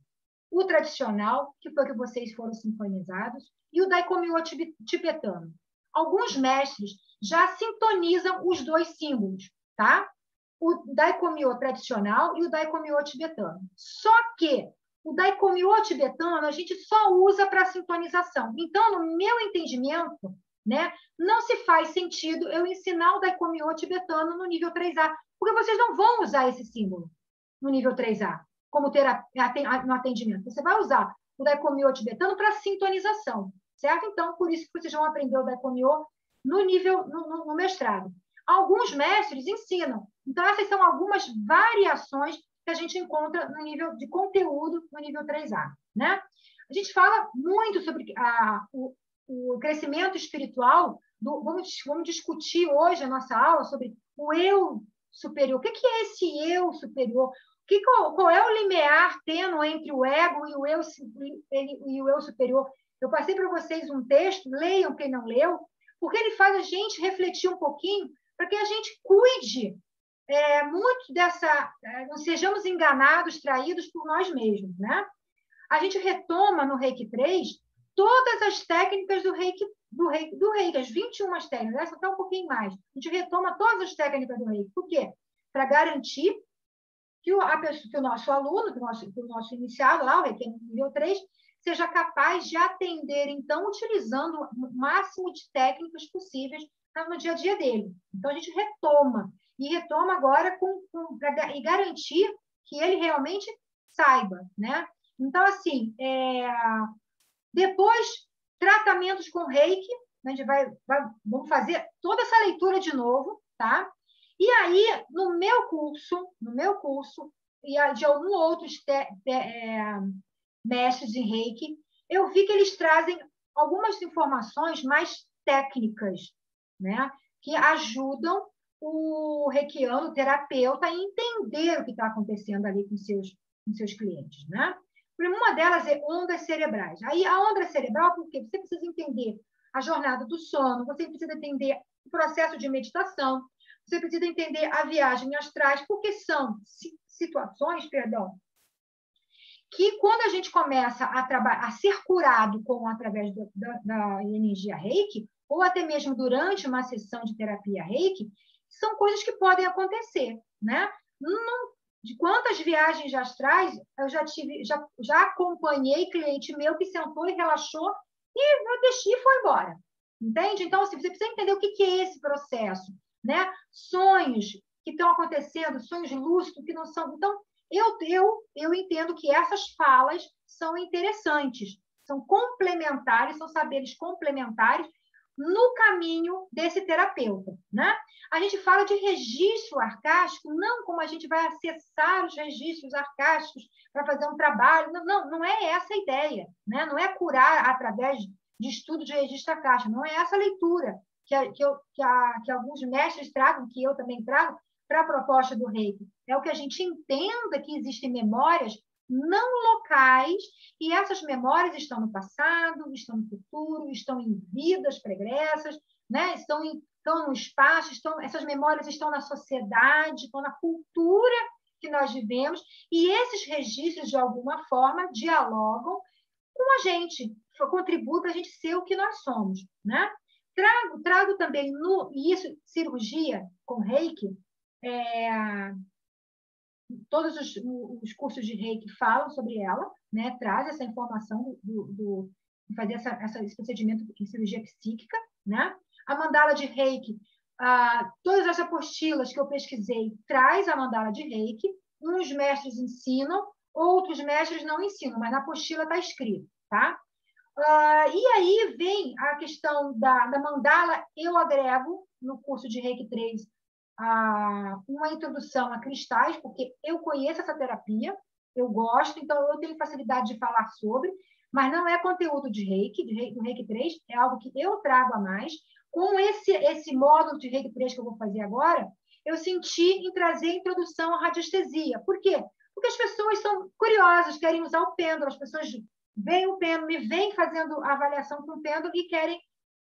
o tradicional, que foi que vocês foram sincronizados, e o Daikomyo tibetano. Alguns mestres já sintonizam os dois símbolos, tá? O Daikomyo tradicional e o Daikomyo tibetano. Só que o Daikomyo tibetano a gente só usa para sintonização. Então, no meu entendimento, né, não se faz sentido eu ensinar o Daikomyo tibetano no nível 3A, porque vocês não vão usar esse símbolo no nível 3A, como no atendimento. Você vai usar o Daikomyo tibetano para sintonização, certo? Então, por isso que vocês vão aprender o Daikomyo no nível, no mestrado. Alguns mestres ensinam. Então, essas são algumas variações que a gente encontra no nível de conteúdo no nível 3A, né? A gente fala muito sobre o crescimento espiritual. Vamos discutir hoje a nossa aula sobre o eu superior. O que é esse eu superior? Qual é o limiar tênue entre o ego e o eu superior? Eu passei para vocês um texto, leiam quem não leu, porque ele faz a gente refletir um pouquinho para que a gente cuide muito não sejamos enganados, traídos por nós mesmos, né? A gente retoma no Reiki 3 todas as técnicas do Reiki, as 21 técnicas, essa até um pouquinho mais. A gente retoma todas as técnicas do Reiki. Por quê? Para garantir que o nosso aluno, que o nosso iniciado lá, o Reiki nível 3, seja capaz de atender, então, utilizando o máximo de técnicas possíveis no dia a dia dele. Então, a gente retoma agora e garantir que ele realmente saiba, né? Então, assim, depois, tratamentos com Reiki, a gente vamos fazer toda essa leitura de novo, tá? E aí, no meu curso, e de alguns outros mestres em Reiki, eu vi que eles trazem algumas informações mais técnicas, né? Que ajudam o reikiano, o terapeuta, a entender o que está acontecendo ali com seus clientes, né? Uma delas é ondas cerebrais. Aí, a onda cerebral, porque você precisa entender a jornada do sono, você precisa entender o processo de meditação, você precisa entender a viagem astrais, porque são situações, que quando a gente começa a ser curado através da energia Reiki, ou até mesmo durante uma sessão de terapia Reiki, são coisas que podem acontecer, né? De quantas viagens astrais eu já acompanhei cliente meu que sentou e relaxou e foi embora, entende? Então, assim, você precisa entender o que é esse processo, né? Sonhos que estão acontecendo, sonhos lúcidos que não são... Então, eu entendo que essas falas são interessantes, são complementares, são saberes complementares no caminho desse terapeuta, né? A gente fala de registro arcástico, não como a gente vai acessar os registros arcásticos para fazer um trabalho, não é essa a ideia, né? Não é curar através de estudo de registro arcástico, não é essa a leitura que alguns mestres tragam, que eu também trago, para a proposta do Reiki. É o que a gente entenda que existem memórias não locais, e essas memórias estão no passado, estão no futuro, estão em vidas pregressas, né? Estão no espaço, essas memórias estão na sociedade, estão na cultura que nós vivemos, e esses registros, de alguma forma, dialogam com a gente, contribuem para a gente ser o que nós somos, né? Trago também, cirurgia com Reiki, todos os cursos de Reiki falam sobre ela, né? Traz essa informação de fazer esse procedimento em cirurgia psíquica, né? A mandala de Reiki, todas as apostilas que eu pesquisei, traz a mandala de Reiki. Uns mestres ensinam, outros mestres não ensinam, mas na apostila está escrito, tá? E aí vem a questão da mandala, eu agrego no curso de Reiki 3 uma introdução a cristais, porque eu conheço essa terapia, eu gosto, então eu tenho facilidade de falar sobre, mas não é conteúdo de Reiki, do Reiki 3, é algo que eu trago a mais. Com esse módulo de Reiki 3 que eu vou fazer agora, eu senti em trazer a introdução à radiestesia. Por quê? Porque as pessoas são curiosas, querem usar o pêndulo, as pessoas veem o pêndulo, me veem fazendo a avaliação com o pêndulo e querem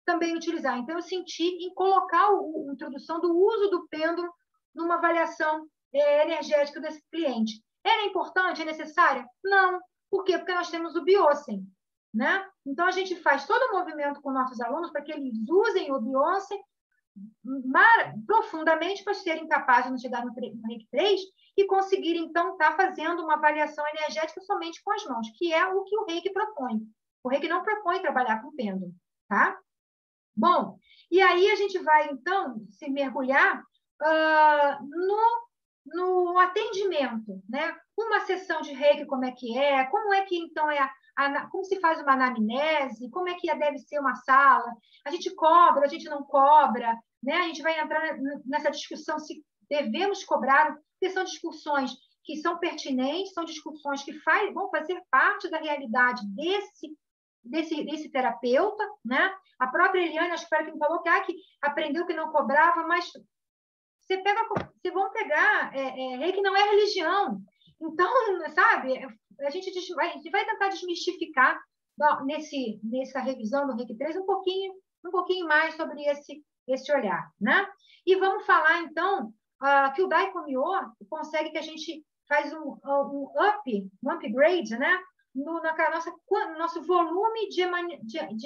também utilizar. Então, eu senti em colocar a introdução do uso do pêndulo numa avaliação energética desse cliente. Era importante? É necessária? Não. Por quê? Porque nós temos o Biosen, né? Então, a gente faz todo o movimento com nossos alunos para que eles usem o Biosen profundamente para serem capazes de chegar no Reiki 3 e conseguir, então, estar fazendo uma avaliação energética somente com as mãos, que é o que o Reiki propõe. O Reiki não propõe trabalhar com pêndulo, tá? Bom, e aí a gente vai, então, se mergulhar no atendimento, né? Uma sessão de Reiki, como é, então, como se faz uma anamnese, como é que deve ser uma sala, a gente cobra, a gente não cobra, né? A gente vai entrar nessa discussão se devemos cobrar, porque são discussões que são pertinentes, são discussões que vão fazer parte da realidade desse terapeuta, né? A própria Eliane, acho que foi ela que me falou que aprendeu que não cobrava, mas vocês vão pegar, Reiki não é religião. Então, sabe, a gente vai tentar desmistificar nessa revisão do Reiki 3 um pouquinho mais sobre esse olhar, né? E vamos falar, então, que o Daikomiô consegue que a gente faz um upgrade, né? No nosso volume de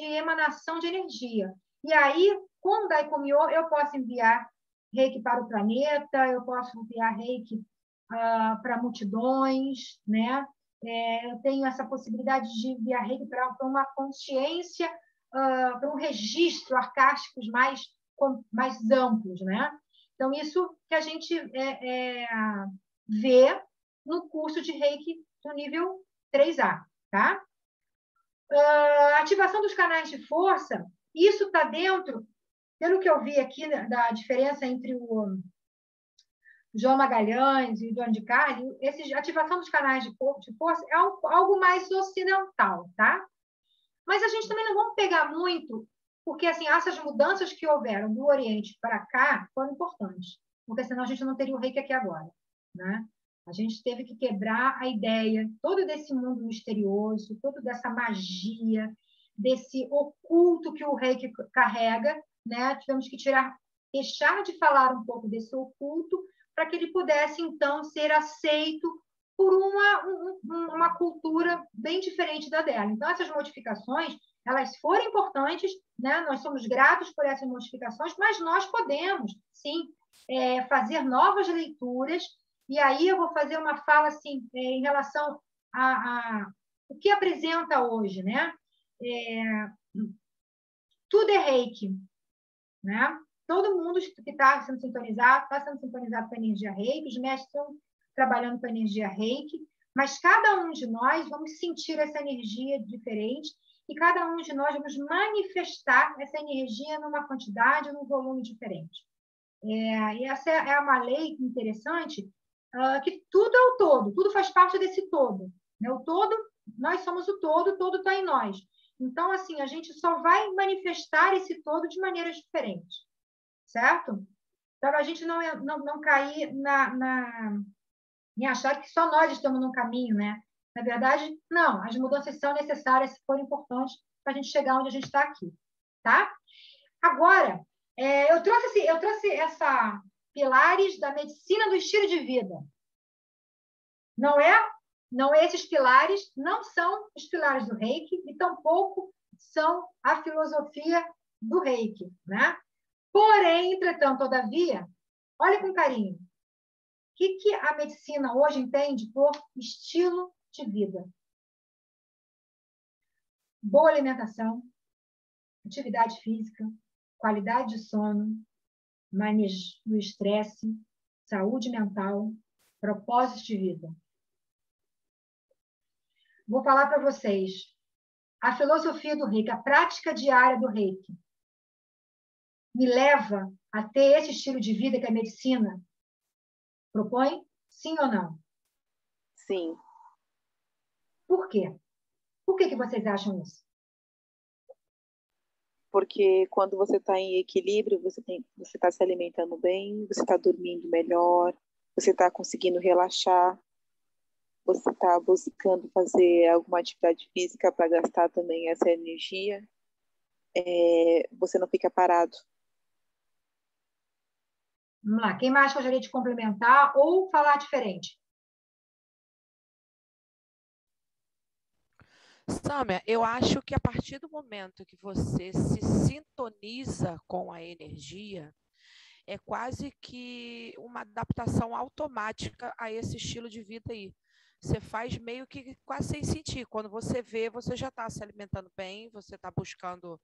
emanação de energia. E aí, com o Daikomiô, eu posso enviar Reiki para o planeta, eu posso enviar Reiki para multidões, né? Eu tenho essa possibilidade de enviar Reiki para uma consciência, para um registro arcásticos mais amplos, né? Então, isso que a gente vê no curso de Reiki do nível 3A, tá? Ativação dos canais de força, isso está dentro, pelo que eu vi aqui, da diferença entre o João Magalhães e o John DiCarli, ativação dos canais de força é algo mais ocidental, tá? Mas a gente também não vamos pegar muito, porque assim, essas mudanças que houveram do Oriente para cá foram importantes, porque senão a gente não teria o Reiki aqui agora, né? A gente teve que quebrar a ideia, todo desse mundo misterioso, toda dessa magia, desse oculto que o Reiki carrega, né? Tivemos que deixar de falar um pouco desse oculto para que ele pudesse, então, ser aceito por uma cultura bem diferente da dela. Então, essas modificações, elas foram importantes, né? Nós somos gratos por essas modificações, mas nós podemos, sim, fazer novas leituras. E aí eu vou fazer uma fala assim, em relação a o que apresenta hoje, né? Tudo é Reiki, né? Todo mundo que está sendo sintonizado com a energia Reiki, os mestres estão trabalhando com a energia Reiki, mas cada um de nós vamos sentir essa energia diferente e cada um de nós vamos manifestar essa energia numa quantidade, num volume diferente. E essa é uma lei interessante, que tudo é o todo, tudo faz parte desse todo, né? O todo, nós somos o todo está em nós. Então, assim, a gente só vai manifestar esse todo de maneiras diferentes, certo? Então, a gente não cair em achar que só nós estamos no caminho, né? Na verdade, não, as mudanças são necessárias, foram importantes para a gente chegar onde a gente está aqui, tá? Agora, eu trouxe essa pilares da medicina do estilo de vida. Não esses pilares não são os pilares do Reiki e tampouco são a filosofia do Reiki, né? Porém, entretanto, todavia, olha com carinho. O que a medicina hoje entende por estilo de vida? Boa alimentação, atividade física, qualidade de sono, manejo do estresse, saúde mental, propósito de vida. Vou falar para vocês. A filosofia do Reiki, a prática diária do Reiki, me leva a ter esse estilo de vida que a medicina propõe? Sim ou não? Sim. Por quê? Por que vocês acham isso? Porque quando você está em equilíbrio, você está se alimentando bem, você está dormindo melhor, você está conseguindo relaxar, você está buscando fazer alguma atividade física para gastar também essa energia, você não fica parado. Vamos lá. Quem mais gostaria de complementar ou falar diferente? Sâmia, eu acho que a partir do momento que você se sintoniza com a energia, é quase que uma adaptação automática a esse estilo de vida aí. Você faz meio que quase sem sentir. Quando você vê, você já está se alimentando bem, você está buscando,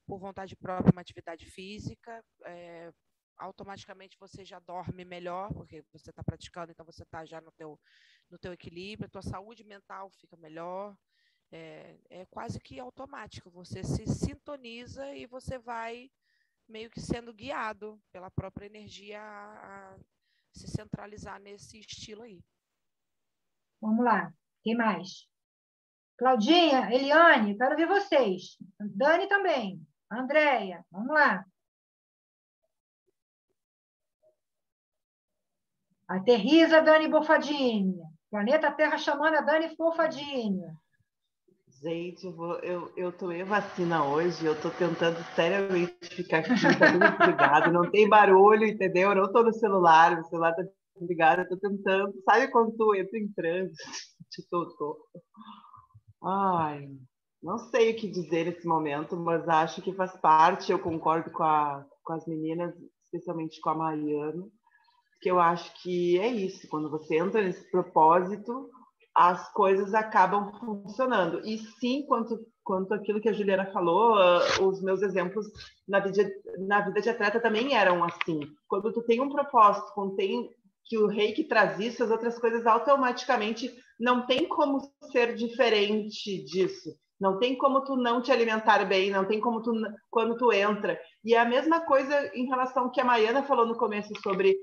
por vontade própria, uma atividade física. Automaticamente você já dorme melhor, porque você está praticando, então você está já no teu equilíbrio, a tua saúde mental fica melhor. É quase que automático. Você se sintoniza e você vai meio que sendo guiado pela própria energia a se centralizar nesse estilo aí. Vamos lá. Quem mais? Claudinha, Eliane, quero ver vocês. Dani também. Andréia, vamos lá. Aterriza, Dani Bofadini. Planeta Terra chamando a Dani Bofadini. Gente, eu tomei vacina hoje, eu tô tentando seriamente ficar aqui, tá tudo desligado, não tem barulho, entendeu? Eu não tô no celular, o celular tá desligado, eu tô tentando. Sabe quando tu entra em transe? Ai, não sei o que dizer nesse momento, mas acho que faz parte, eu concordo com as meninas, especialmente com a Mariana, que eu acho que é isso, quando você entra nesse propósito, as coisas acabam funcionando. E sim, quanto aquilo que a Juliana falou, os meus exemplos na vida de atleta também eram assim. Quando tu tem um propósito, quando tem que o Reiki traz isso, as outras coisas automaticamente não tem como ser diferente disso. Não tem como tu não te alimentar bem, não tem como tu, quando tu entra. E é a mesma coisa em relação ao que a Maiana falou no começo sobre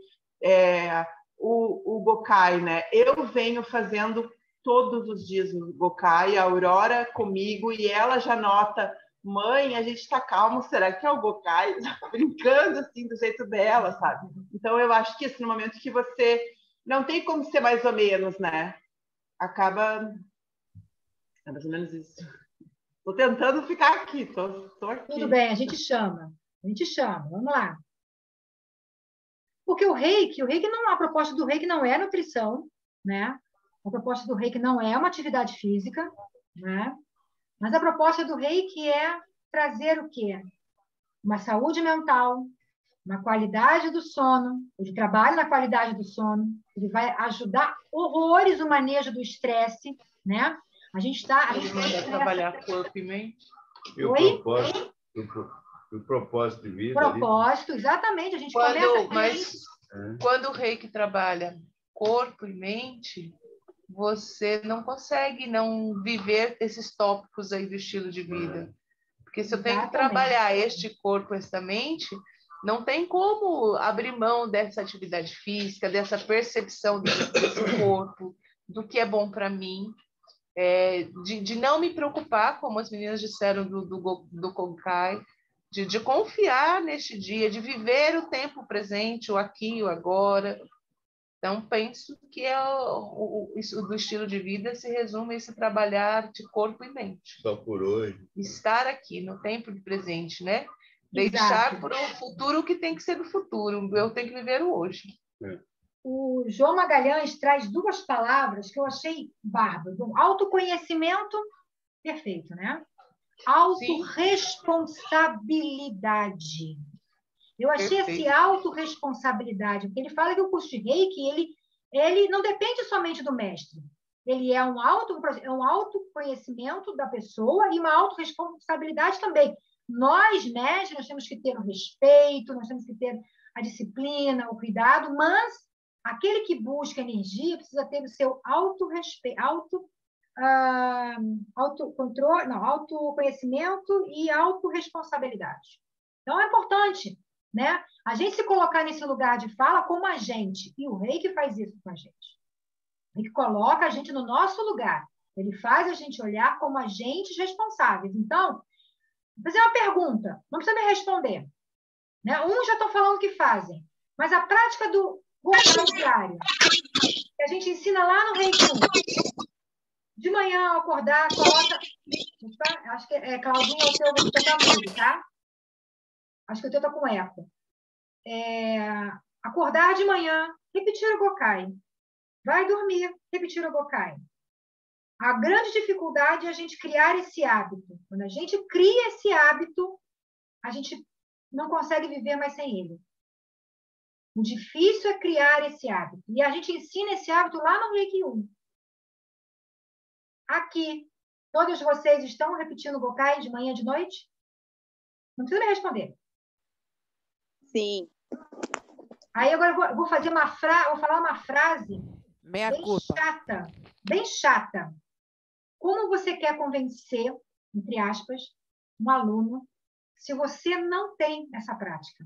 o Gokai, né? Eu venho fazendo todos os dias no Gokai, a Aurora comigo, e ela já nota, mãe, a gente está calmo, será que é o Gokai? Brincando assim do jeito dela, sabe? Então eu acho que assim, no momento que você não tem como ser mais ou menos, né? Acaba é mais ou menos isso. Tô tentando ficar aqui, tô aqui. Tudo bem, a gente chama, vamos lá. Porque o reiki não, a proposta do reiki não é nutrição, né? A proposta do reiki não é uma atividade física, né? Mas a proposta do reiki é trazer o quê? Uma saúde mental, uma qualidade do sono. Ele trabalha na qualidade do sono, ele vai ajudar horrores o manejo do estresse, né? A gente vai trabalhar corpo e mente. E o propósito? O propósito de vida. Propósito, ali. Exatamente. A gente quando o reiki trabalha corpo e mente, você não consegue não viver esses tópicos aí do estilo de vida. Porque se eu tenho que trabalhar este corpo, esta mente, não tem como abrir mão dessa atividade física, dessa percepção desse corpo, do que é bom para mim, de não me preocupar, como as meninas disseram do Gokai, de confiar neste dia, de viver o tempo presente, o aqui, o agora. Então, penso que isso do estilo de vida se resume a esse trabalhar de corpo e mente. Só por hoje. Estar aqui no tempo presente, né? Deixar para o futuro o que tem que ser do futuro. Eu tenho que viver o hoje. O João Magalhães traz duas palavras que eu achei bárbaras. Autoconhecimento, perfeito, né? Autorresponsabilidade. Eu achei esse autorresponsabilidade, porque ele fala que o curso de Reiki, ele não depende somente do mestre. Ele é um autoconhecimento da pessoa e uma autorresponsabilidade também. Nós, mestres, nós temos que ter o respeito, nós temos que ter a disciplina, o cuidado, mas aquele que busca energia precisa ter o seu autoconhecimento e autorresponsabilidade. Então, é importante, né? A gente se colocar nesse lugar de fala como a gente, e o Reiki faz isso com a gente. Ele coloca a gente no nosso lugar. Ele faz a gente olhar como agentes responsáveis. Então, vou fazer uma pergunta, não precisa me responder. Né? Uns já estão falando que fazem, mas a prática do Gokai diário, que a gente ensina lá no Reiki 1, de manhã, ao acordar, coloca... Acho que Claudinha, o teu tá mudo, tá? Acho que o teu tá com eco. Acordar de manhã, repetir o Gokai. Vai dormir, repetir o Gokai. A grande dificuldade é a gente criar esse hábito. Quando a gente cria esse hábito, a gente não consegue viver mais sem ele. O difícil é criar esse hábito. E a gente ensina esse hábito lá no Reiki 1. Aqui, todos vocês estão repetindo o Gokai de manhã e de noite? Não precisa me responder. Sim. Aí agora eu vou fazer vou falar uma frase Meia bem culpa. chata. Bem chata. Como você quer convencer, entre aspas, um aluno se você não tem essa prática?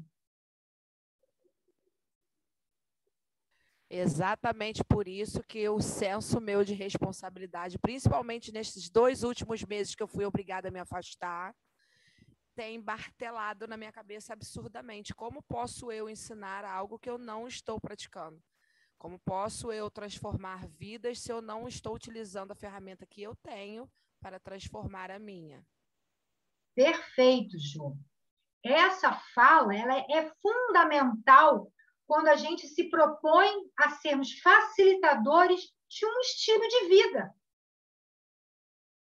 Exatamente por isso que o senso meu de responsabilidade, principalmente nesses 2 últimos meses que eu fui obrigada a me afastar, tem martelado na minha cabeça absurdamente. Como posso eu ensinar algo que eu não estou praticando? Como posso eu transformar vidas se eu não estou utilizando a ferramenta que eu tenho para transformar a minha? Perfeito, Ju. Essa fala ela é fundamental quando a gente se propõe a sermos facilitadores de um estilo de vida.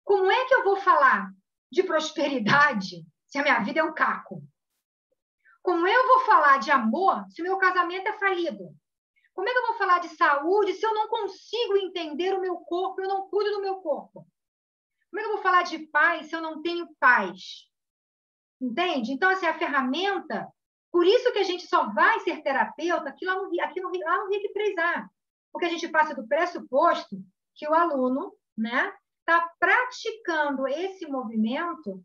Como é que eu vou falar de prosperidade se a minha vida é um caco? Como eu vou falar de amor se o meu casamento é falido? Como é que eu vou falar de saúde se eu não consigo entender o meu corpo, eu não cuido do meu corpo? Como é que eu vou falar de paz se eu não tenho paz? Entende? Então, assim, a ferramenta, por isso que a gente só vai ser terapeuta aqui no Reiki 3A, porque a gente passa do pressuposto que o aluno, né, está praticando esse movimento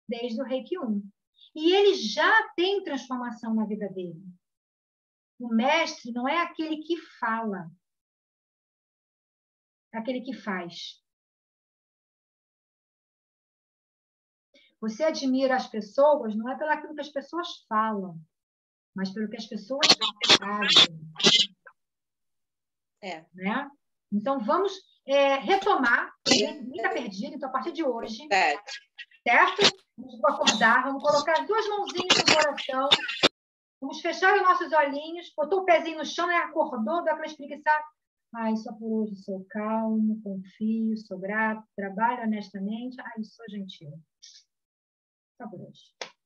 desde o Reiki 1. E ele já tem transformação na vida dele. O mestre não é aquele que fala, é aquele que faz. Você admira as pessoas não é pelo aquilo que as pessoas falam, mas pelo que as pessoas fazem. Né? Então, vamos retomar. Ninguém está perdido, então, a partir de hoje, certo? Vamos acordar, vamos colocar as 2 mãozinhas no coração, vamos fechar os nossos olhinhos, botou o pezinho no chão, né? Acordou, deu aquela espreguiçada. Ai, só por hoje sou calmo, confio, sou grato, trabalho honestamente, ai, sou gentil. Só por hoje.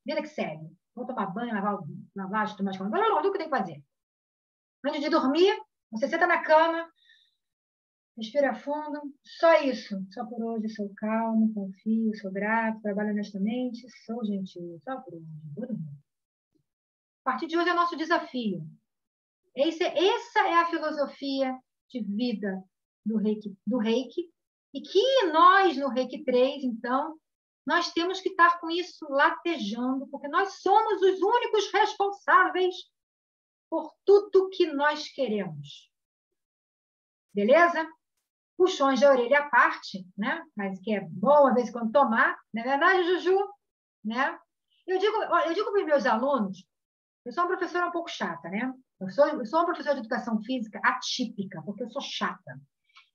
Vida que segue. Vou tomar banho, lavar, tomar escola. Tudo que tem que fazer. Antes de dormir, você senta na cama, respira fundo. Só isso. Só por hoje sou calmo, confio, sou grato, trabalho honestamente, sou gentil. Só por hoje. Vou dormir. A partir de hoje é o nosso desafio. Essa é a filosofia de vida do Reiki. E que nós, no Reiki 3, então, nós temos que estar com isso latejando, porque nós somos os únicos responsáveis por tudo que nós queremos. Beleza? Puxões de orelha à parte, né? Mas que é bom, às vezes, quando tomar. Não é verdade, Juju? Né? Eu digo para os meus alunos, eu sou uma professora um pouco chata, né? Eu sou uma professora de educação física atípica, porque eu sou chata.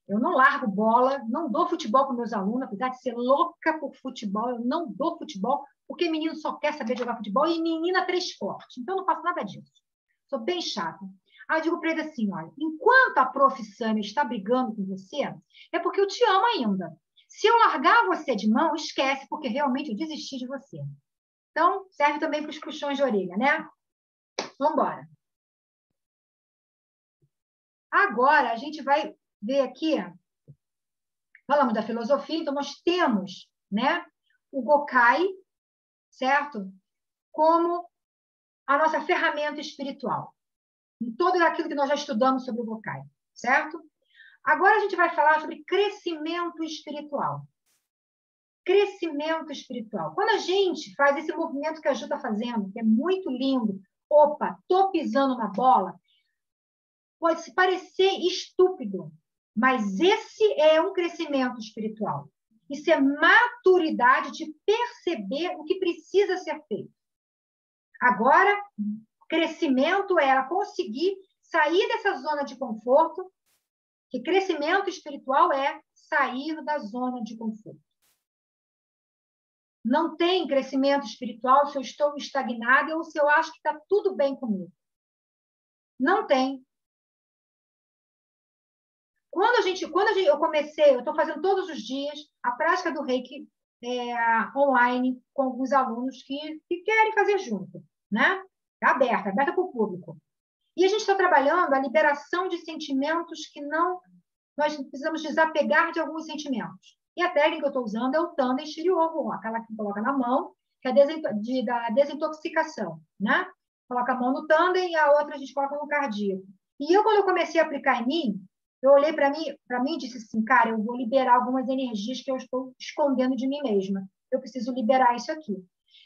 Eu não largo bola, não dou futebol para meus alunos, apesar de ser louca por futebol, eu não dou futebol, porque menino só quer saber jogar futebol e menina 3 esportes. Então, eu não faço nada disso. Sou bem chata. Aí eu digo para ele assim, olha, enquanto a prof. Sâmia está brigando com você, é porque eu te amo ainda. Se eu largar você de mão, esquece, porque realmente eu desisti de você. Então, serve também para os puxões de orelha, né? Vamos embora. Agora, a gente vai ver aqui, falamos da filosofia, então nós temos, né, o Gokai, certo? Como a nossa ferramenta espiritual. Em tudo aquilo que nós já estudamos sobre o Gokai, certo? Agora a gente vai falar sobre crescimento espiritual. Crescimento espiritual. Quando a gente faz esse movimento que a Ju está fazendo, que é muito lindo, opa, tô pisando na bola, pode se parecer estúpido, mas esse é um crescimento espiritual. Isso é maturidade de perceber o que precisa ser feito. Agora, crescimento é ela conseguir sair dessa zona de conforto, que crescimento espiritual é sair da zona de conforto. Não tem crescimento espiritual se eu estou estagnada ou se eu acho que está tudo bem comigo. Não tem. Quando eu comecei, eu estou fazendo todos os dias a prática do Reiki online com alguns alunos que querem fazer junto, né? Tá aberta para o público. E a gente está trabalhando a liberação de sentimentos que não... Nós precisamos desapegar de alguns sentimentos. E a técnica que eu estou usando é o Tanden Shiryogo, aquela que coloca na mão, que é da desintoxicação, né? Coloca a mão no Tanden e a outra a gente coloca no cardíaco. E quando eu comecei a aplicar em mim, eu olhei para mim e disse assim, cara, eu vou liberar algumas energias que eu estou escondendo de mim mesma. Eu preciso liberar isso aqui.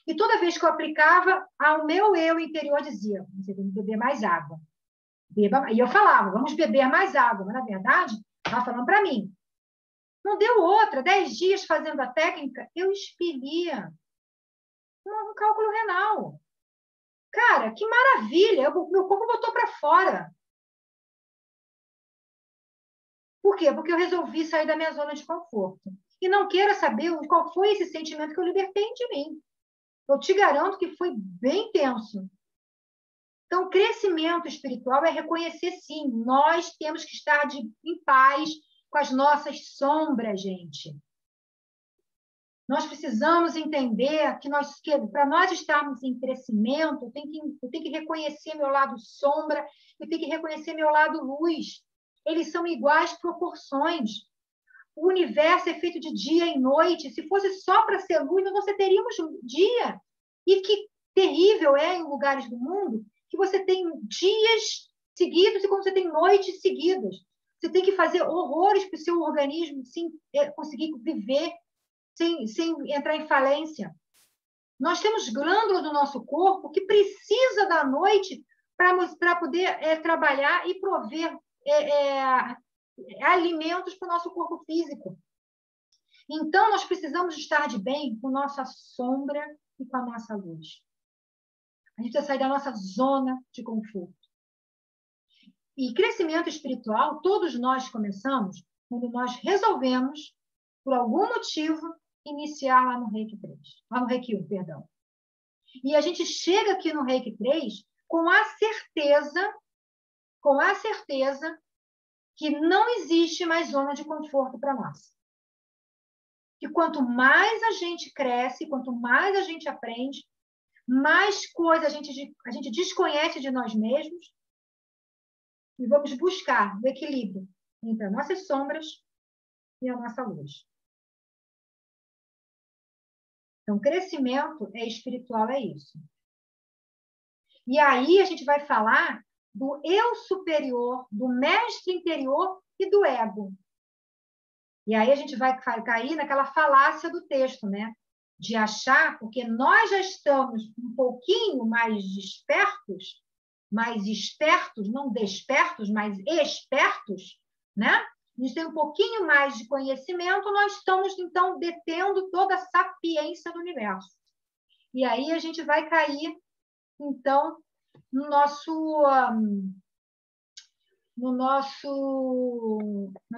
E toda vez que eu aplicava, ao meu eu interior dizia, você tem que beber mais água. E eu falava, vamos beber mais água. Mas, na verdade, estava falando para mim. Não deu outra. 10 dias fazendo a técnica, eu expelia um cálculo renal. Cara, que maravilha! Meu corpo botou para fora. Por quê? Porque eu resolvi sair da minha zona de conforto. E não queira saber qual foi esse sentimento que eu libertei de mim. Eu te garanto que foi bem tenso. Então, crescimento espiritual é reconhecer, sim, nós temos que estar em paz com as nossas sombras, gente. Nós precisamos entender que para nós estarmos em crescimento, eu tenho que reconhecer meu lado sombra, eu tenho que reconhecer meu lado luz. Eles são iguais proporções. O universo é feito de dia e noite. Se fosse só para ser luz, nós não teríamos dia. E que terrível é em lugares do mundo que você tem dias seguidos e como você tem noites seguidas. Você tem que fazer horrores para o seu organismo conseguir viver sem entrar em falência. Nós temos glândulas no nosso corpo que precisa da noite para poder trabalhar e prover alimentos para o nosso corpo físico. Então, nós precisamos estar de bem com nossa sombra e com a nossa luz. A gente precisa sair da nossa zona de conforto. E crescimento espiritual, todos nós começamos quando nós resolvemos, por algum motivo, iniciar lá no Reiki 3. Lá no Reiki 1, perdão. E a gente chega aqui no Reiki 3 com a certeza que não existe mais zona de conforto para nós. Que quanto mais a gente cresce, quanto mais a gente aprende, mais coisa a gente desconhece de nós mesmos e vamos buscar o equilíbrio entre as nossas sombras e a nossa luz. Então, crescimento espiritual é isso. E aí a gente vai falar do eu superior, do mestre interior e do ego. E aí a gente vai cair naquela falácia do texto, né? De achar, porque nós já estamos um pouquinho mais espertos, não despertos, mas espertos, né? A gente tem um pouquinho mais de conhecimento, nós estamos, então, detendo toda a sapiência do universo. E aí a gente vai cair, então, na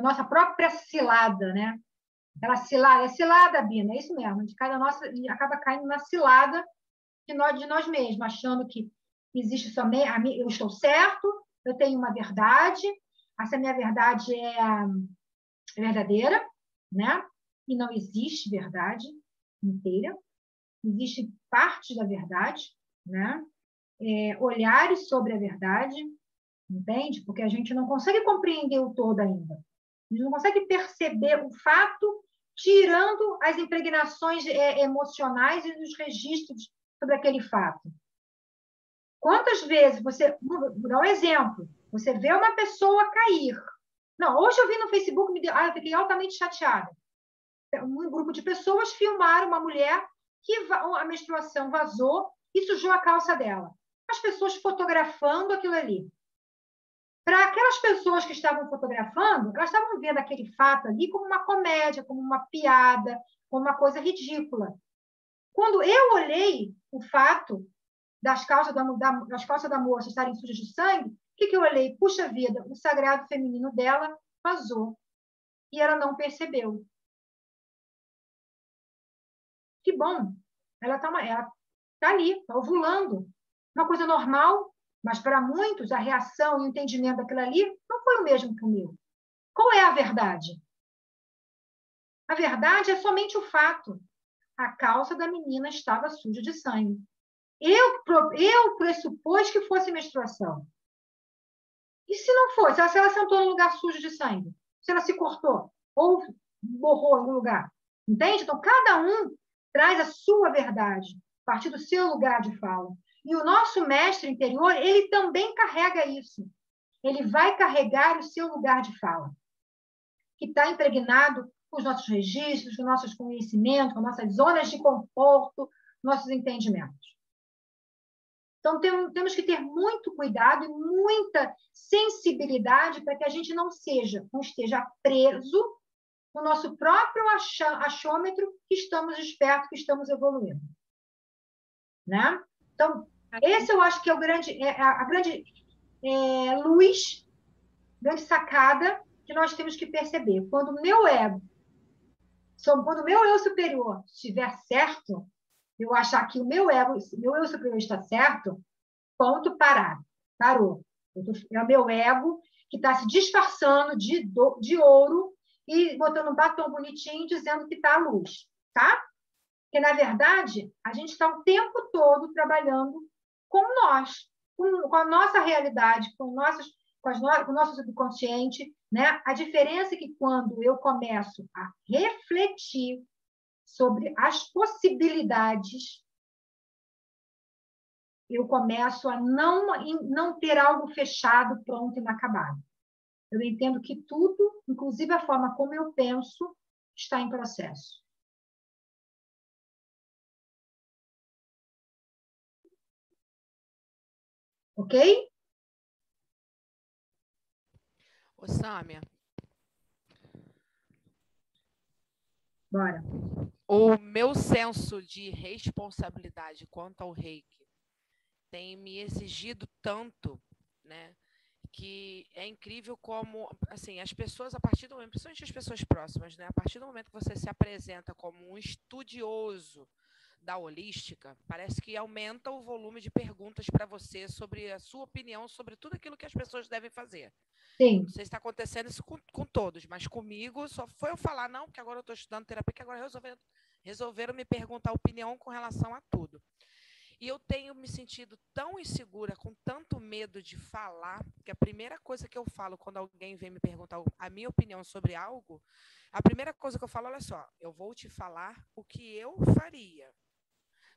nossa própria cilada, né? Aquela cilada, Bina, é isso mesmo. A gente acaba caindo na cilada de nós mesmos, achando que existe somente... Eu estou certo, eu tenho uma verdade, essa minha verdade é verdadeira, né? E não existe verdade inteira. Existe parte da verdade, né? Olhares sobre a verdade, entende? Porque a gente não consegue compreender o todo ainda. A gente não consegue perceber o fato tirando as impregnações emocionais e os registros sobre aquele fato. Quantas vezes você... Vou dar um exemplo. Você vê uma pessoa cair. Não, hoje eu vi no Facebook, eu fiquei altamente chateada. Um grupo de pessoas filmaram uma mulher que a menstruação vazou e sujou a calça dela. As pessoas fotografando aquilo ali. Para aquelas pessoas que estavam fotografando, elas estavam vendo aquele fato ali como uma comédia, como uma piada, como uma coisa ridícula. Quando eu olhei o fato das calças da moça estarem sujas de sangue, o que eu olhei? Puxa vida, o sagrado feminino dela vazou. E ela não percebeu. Que bom. Ela está ali, está ovulando. Uma coisa normal, mas para muitos a reação e o entendimento daquilo ali não foi o mesmo que o meu. Qual é a verdade? A verdade é somente o fato. A calça da menina estava suja de sangue. Eu pressupus que fosse menstruação. E se não fosse? Se ela sentou num lugar sujo de sangue? Se ela se cortou? Ou borrou em algum lugar? Entende? Então, cada um traz a sua verdade, a partir do seu lugar de fala. E o nosso mestre interior, ele também carrega isso. Ele vai carregar o seu lugar de fala, que está impregnado com os nossos registros, com nossos conhecimentos, com nossas zonas de conforto, nossos entendimentos. Então, temos que ter muito cuidado e muita sensibilidade para que a gente não esteja preso no nosso próprio achômetro que estamos despertos, que estamos evoluindo. Né? Então, esse eu acho que é a grande luz, grande sacada que nós temos que perceber. Quando o meu eu superior estiver certo, eu achar que o meu eu superior está certo, ponto, parou. É o meu ego que está se disfarçando de ouro e botando um batom bonitinho dizendo que está a luz, tá? Porque, na verdade, a gente está o tempo todo trabalhando com nós, com a nossa realidade, com o nosso subconsciente, né? A diferença é que quando eu começo a refletir sobre as possibilidades, eu começo a não ter algo fechado, pronto, inacabado. Eu entendo que tudo, inclusive a forma como eu penso, está em processo. Ok? Ô, Sâmia. Bora. O meu senso de responsabilidade quanto ao reiki tem me exigido tanto, né? Que é incrível como, assim, as pessoas, a partir do momento, principalmente as pessoas próximas, né? A partir do momento que você se apresenta como um estudioso da holística, parece que aumenta o volume de perguntas para você sobre a sua opinião sobre tudo aquilo que as pessoas devem fazer. Sim. Não sei se está acontecendo isso com todos, mas comigo só foi eu falar, não, porque agora eu estou estudando terapia, que agora resolveram me perguntar a opinião com relação a tudo. E eu tenho me sentido tão insegura, com tanto medo de falar, que a primeira coisa que eu falo quando alguém vem me perguntar a minha opinião sobre algo, a primeira coisa que eu falo, olha só, eu vou te falar o que eu faria.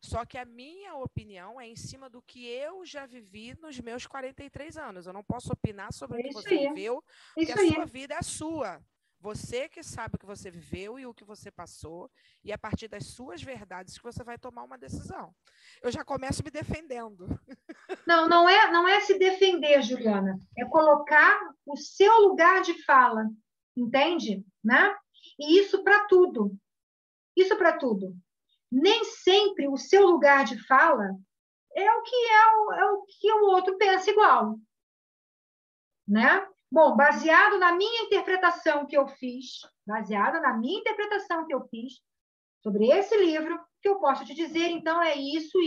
Só que a minha opinião é em cima do que eu já vivi nos meus 43 anos. Eu não posso opinar sobre o que você viveu, porque a sua vida é a sua. Você que sabe o que você viveu e o que você passou, e a partir das suas verdades que você vai tomar uma decisão. Eu já começo me defendendo. Não é se defender, Juliana. É colocar o seu lugar de fala, entende? Né? E isso para tudo. Isso para tudo. Nem sempre o seu lugar de fala é o que o outro pensa igual. Né? Bom, baseado na minha interpretação que eu fiz sobre esse livro, o que eu posso te dizer, então, é isso.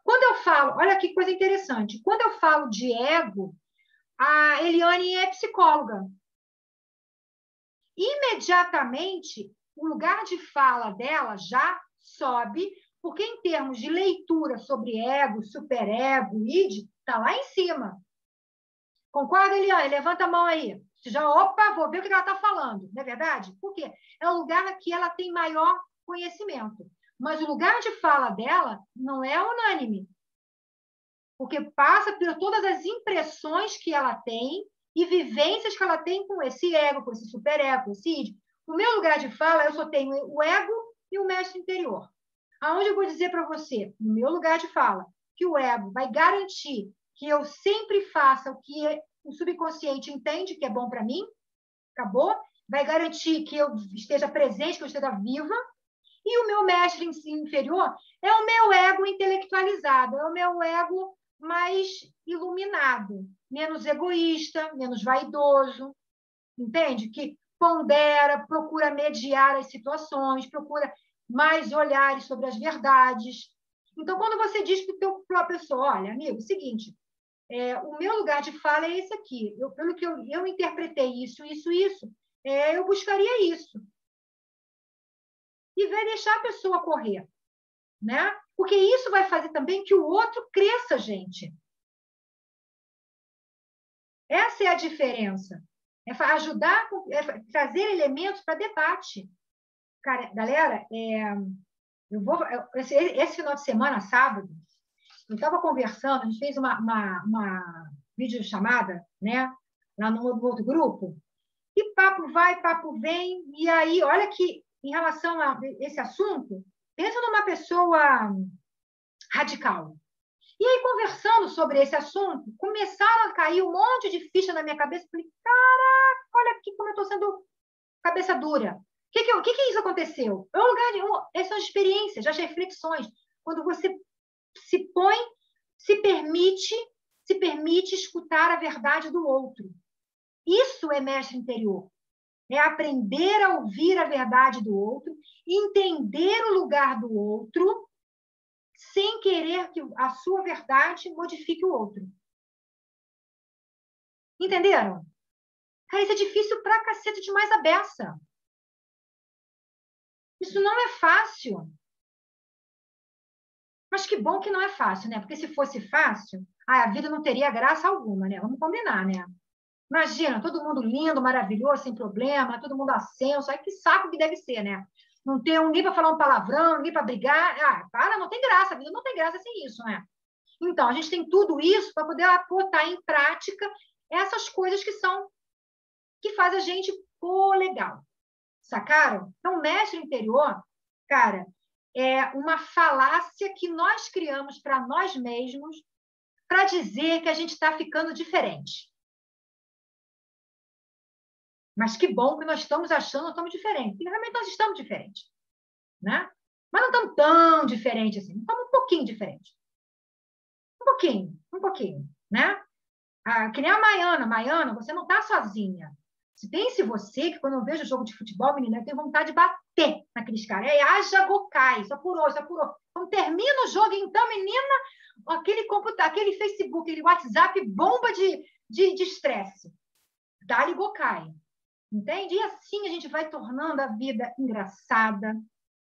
Quando eu falo, olha que coisa interessante, quando eu falo de ego, a Eliane é psicóloga. Imediatamente, o lugar de fala dela já sobe, porque em termos de leitura sobre ego, superego, id, está lá em cima. Concorda, Eliane? Levanta a mão aí. Opa, vou ver o que ela está falando. Não é verdade? Por quê? É o lugar que ela tem maior conhecimento. Mas o lugar de fala dela não é unânime. Porque passa por todas as impressões que ela tem e vivências que ela tem com esse ego, com esse superego, com esse id. No meu lugar de fala, eu só tenho o ego e o mestre interior. Aonde eu vou dizer para você, no meu lugar de fala, que o ego vai garantir que eu sempre faça o que o subconsciente entende que é bom para mim, acabou? Vai garantir que eu esteja presente, que eu esteja viva. E o meu mestre inferior é o meu ego intelectualizado, é o meu ego mais iluminado, menos egoísta, menos vaidoso, entende? Que pondera, procura mediar as situações, procura mais olhares sobre as verdades. Então, quando você diz para a pessoa, olha, amigo, é o seguinte, o meu lugar de fala é esse aqui. Pelo que eu interpretei isso, eu buscaria isso. E vai deixar a pessoa correr, né? Porque isso vai fazer também que o outro cresça, gente. Essa é a diferença. É ajudar, trazer elementos para debate. Cara, galera, esse final de semana, sábado, eu estava conversando, a gente fez uma videochamada, né? Lá no outro grupo, e papo vai, papo vem, e aí, olha que, em relação a esse assunto, pensa numa pessoa radical. E aí, conversando sobre esse assunto, começaram a cair um monte de ficha na minha cabeça. Falei, caraca, olha aqui como eu estou sendo cabeça dura. O que isso aconteceu? Essas são experiências, as reflexões. Quando você se põe, se permite escutar a verdade do outro. Isso é mestre interior. É aprender a ouvir a verdade do outro, entender o lugar do outro, sem querer que a sua verdade modifique o outro. Entenderam? Cara, isso é difícil pra cacete demais a beça. Isso não é fácil. Mas que bom que não é fácil, né? Porque se fosse fácil, a vida não teria graça alguma, né? Vamos combinar, né? Imagina, todo mundo lindo, maravilhoso, sem problema, todo mundo ascenso. Aí que saco que deve ser, né? Não ter ninguém para falar um palavrão, ninguém para brigar. Não tem graça, a vida não tem graça sem isso, né? Então, a gente tem tudo isso para poder botar em prática essas coisas que fazem a gente, legal. Sacaram? Então, o mestre interior, cara, é uma falácia que nós criamos para nós mesmos para dizer que a gente está ficando diferente. Mas que bom que nós estamos achando que estamos diferentes. E realmente nós estamos diferentes. Né? Mas não estamos tão diferentes assim. Estamos um pouquinho diferentes. Um pouquinho. Né? Que nem a Maiana. Maiana, você não está sozinha. Se pense você que quando eu vejo jogo de futebol, menina, eu tenho vontade de bater naqueles caras. Haja Gokai, só apurou. Quando termina o jogo, então, menina, aquele computador, aquele Facebook, aquele WhatsApp, bomba de estresse. Dá-lhe Gokai. Entende? E assim a gente vai tornando a vida engraçada,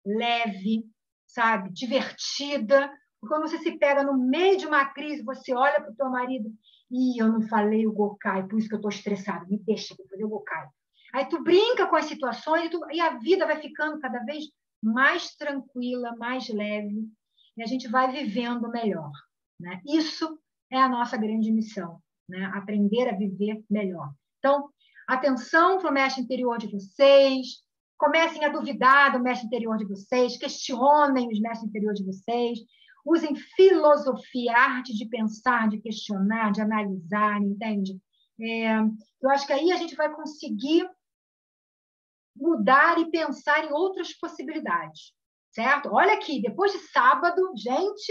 leve, sabe? Divertida. Quando você se pega no meio de uma crise, você olha para o teu marido e eu não falei o Gokai, por isso que eu estou estressada. Me deixa eu fazer o Gokai. Aí tu brinca com as situações e a vida vai ficando cada vez mais tranquila, mais leve. E a gente vai vivendo melhor. Né? Isso é a nossa grande missão. Né? Aprender a viver melhor. Então, atenção para o mestre interior de vocês, comecem a duvidar do mestre interior de vocês, questionem os mestres interiores de vocês, usem filosofia, arte de pensar, de questionar, de analisar, entende? Eu acho que aí a gente vai conseguir mudar e pensar em outras possibilidades, certo? Olha aqui, depois de sábado, gente...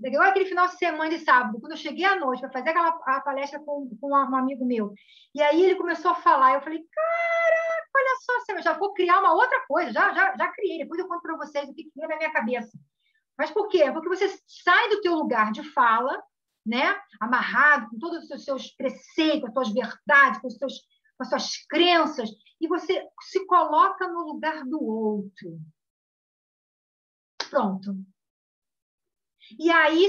Igual aquele final de semana de sábado, quando eu cheguei à noite para fazer a palestra com um amigo meu, e aí ele começou a falar, eu falei, caraca, olha só, eu já vou criar uma outra coisa, já criei, depois eu conto para vocês o que veio na minha cabeça. Mas por quê? Porque você sai do teu lugar de fala, né, amarrado com todos os seus preceitos, as suas verdades, com as suas crenças, e você se coloca no lugar do outro. Pronto. E aí,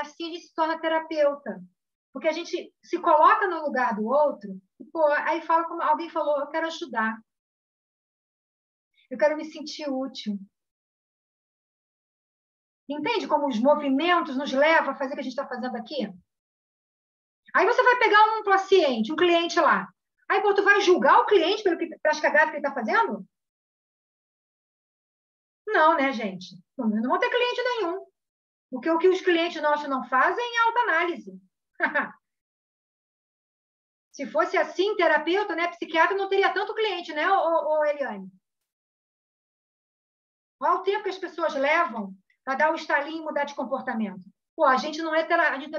assim a gente se torna terapeuta. Porque a gente se coloca no lugar do outro, e, aí fala como alguém falou, eu quero ajudar. Eu quero me sentir útil. Entende como os movimentos nos levam a fazer o que a gente está fazendo aqui? Aí você vai pegar um paciente, um cliente lá. Aí, tu vai julgar o cliente pelas cagadas que ele está fazendo? Não, né, gente? Não vão ter cliente nenhum. Porque o que os clientes nossos não fazem é autoanálise. Se fosse assim, terapeuta, né, psiquiatra, não teria tanto cliente, né, Eliane? Olha o tempo que as pessoas levam para dar o estalinho e mudar de comportamento. A gente não é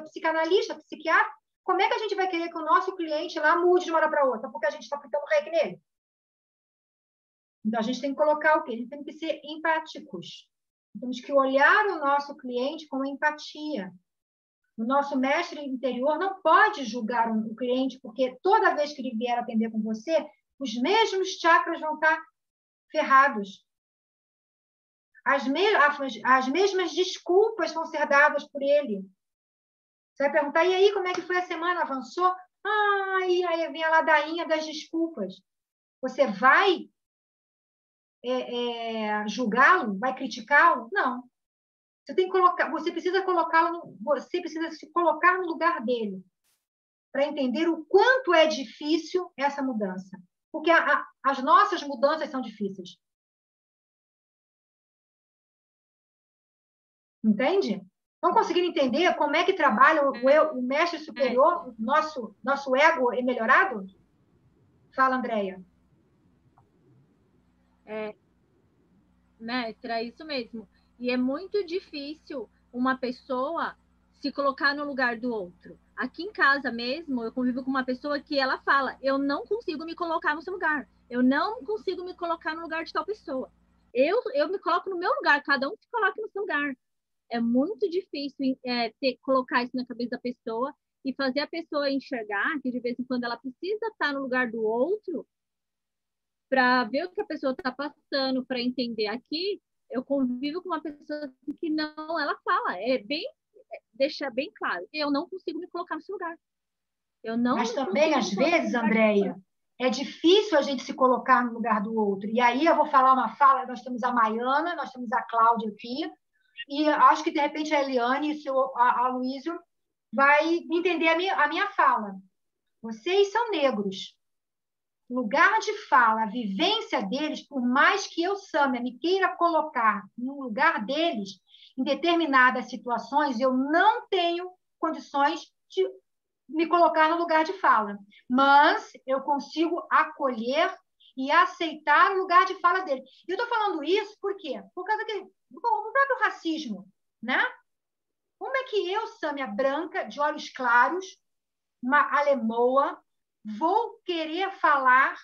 psicanalista, psiquiatra. Como é que a gente vai querer que o nosso cliente lá mude de uma hora para outra? Porque a gente está aplicando reiki nele. Então, a gente tem que colocar o quê? A gente tem que ser empáticos. Temos que olhar o nosso cliente com empatia. O nosso mestre interior não pode julgar o cliente, porque toda vez que ele vier atender com você, os mesmos chakras vão estar ferrados. As mesmas desculpas vão ser dadas por ele. Você vai perguntar, e aí, como é que foi a semana? Avançou? E aí vem a ladainha das desculpas. Você vai julgá-lo? Vai criticá-lo? Não. Você precisa se colocar no lugar dele para entender o quanto é difícil essa mudança. Porque as nossas mudanças são difíceis. Entende? Estão conseguindo entender como é que trabalha o mestre superior, o nosso ego é melhorado? Fala, Andréia. Mestra, é isso mesmo. E é muito difícil uma pessoa se colocar no lugar do outro. Aqui em casa mesmo, eu convivo com uma pessoa que ela fala, eu não consigo me colocar no seu lugar. Eu não consigo me colocar no lugar de tal pessoa. Eu me coloco no meu lugar, cada um se coloca no seu lugar. É muito difícil colocar isso na cabeça da pessoa e fazer a pessoa enxergar que de vez em quando ela precisa estar no lugar do outro para ver o que a pessoa está passando, para entender. Aqui, eu convivo com uma pessoa que não, ela fala, deixa bem claro, eu não consigo me colocar no seu lugar. Mas também, às vezes, Andréia, é difícil a gente se colocar no lugar do outro. E aí eu vou falar uma fala, nós temos a Maiana, nós temos a Cláudia aqui, e acho que, de repente, a Eliane e a Luísio vai entender a minha fala. Vocês são negros. O lugar de fala, a vivência deles, por mais que eu, Sâmia, me queira colocar no lugar deles, em determinadas situações, eu não tenho condições de me colocar no lugar de fala. Mas eu consigo acolher e aceitar o lugar de fala dele. E eu estou falando isso por quê? Por causa do próprio racismo, né? Como é que eu, Sâmia branca, de olhos claros, uma alemoa, vou querer falar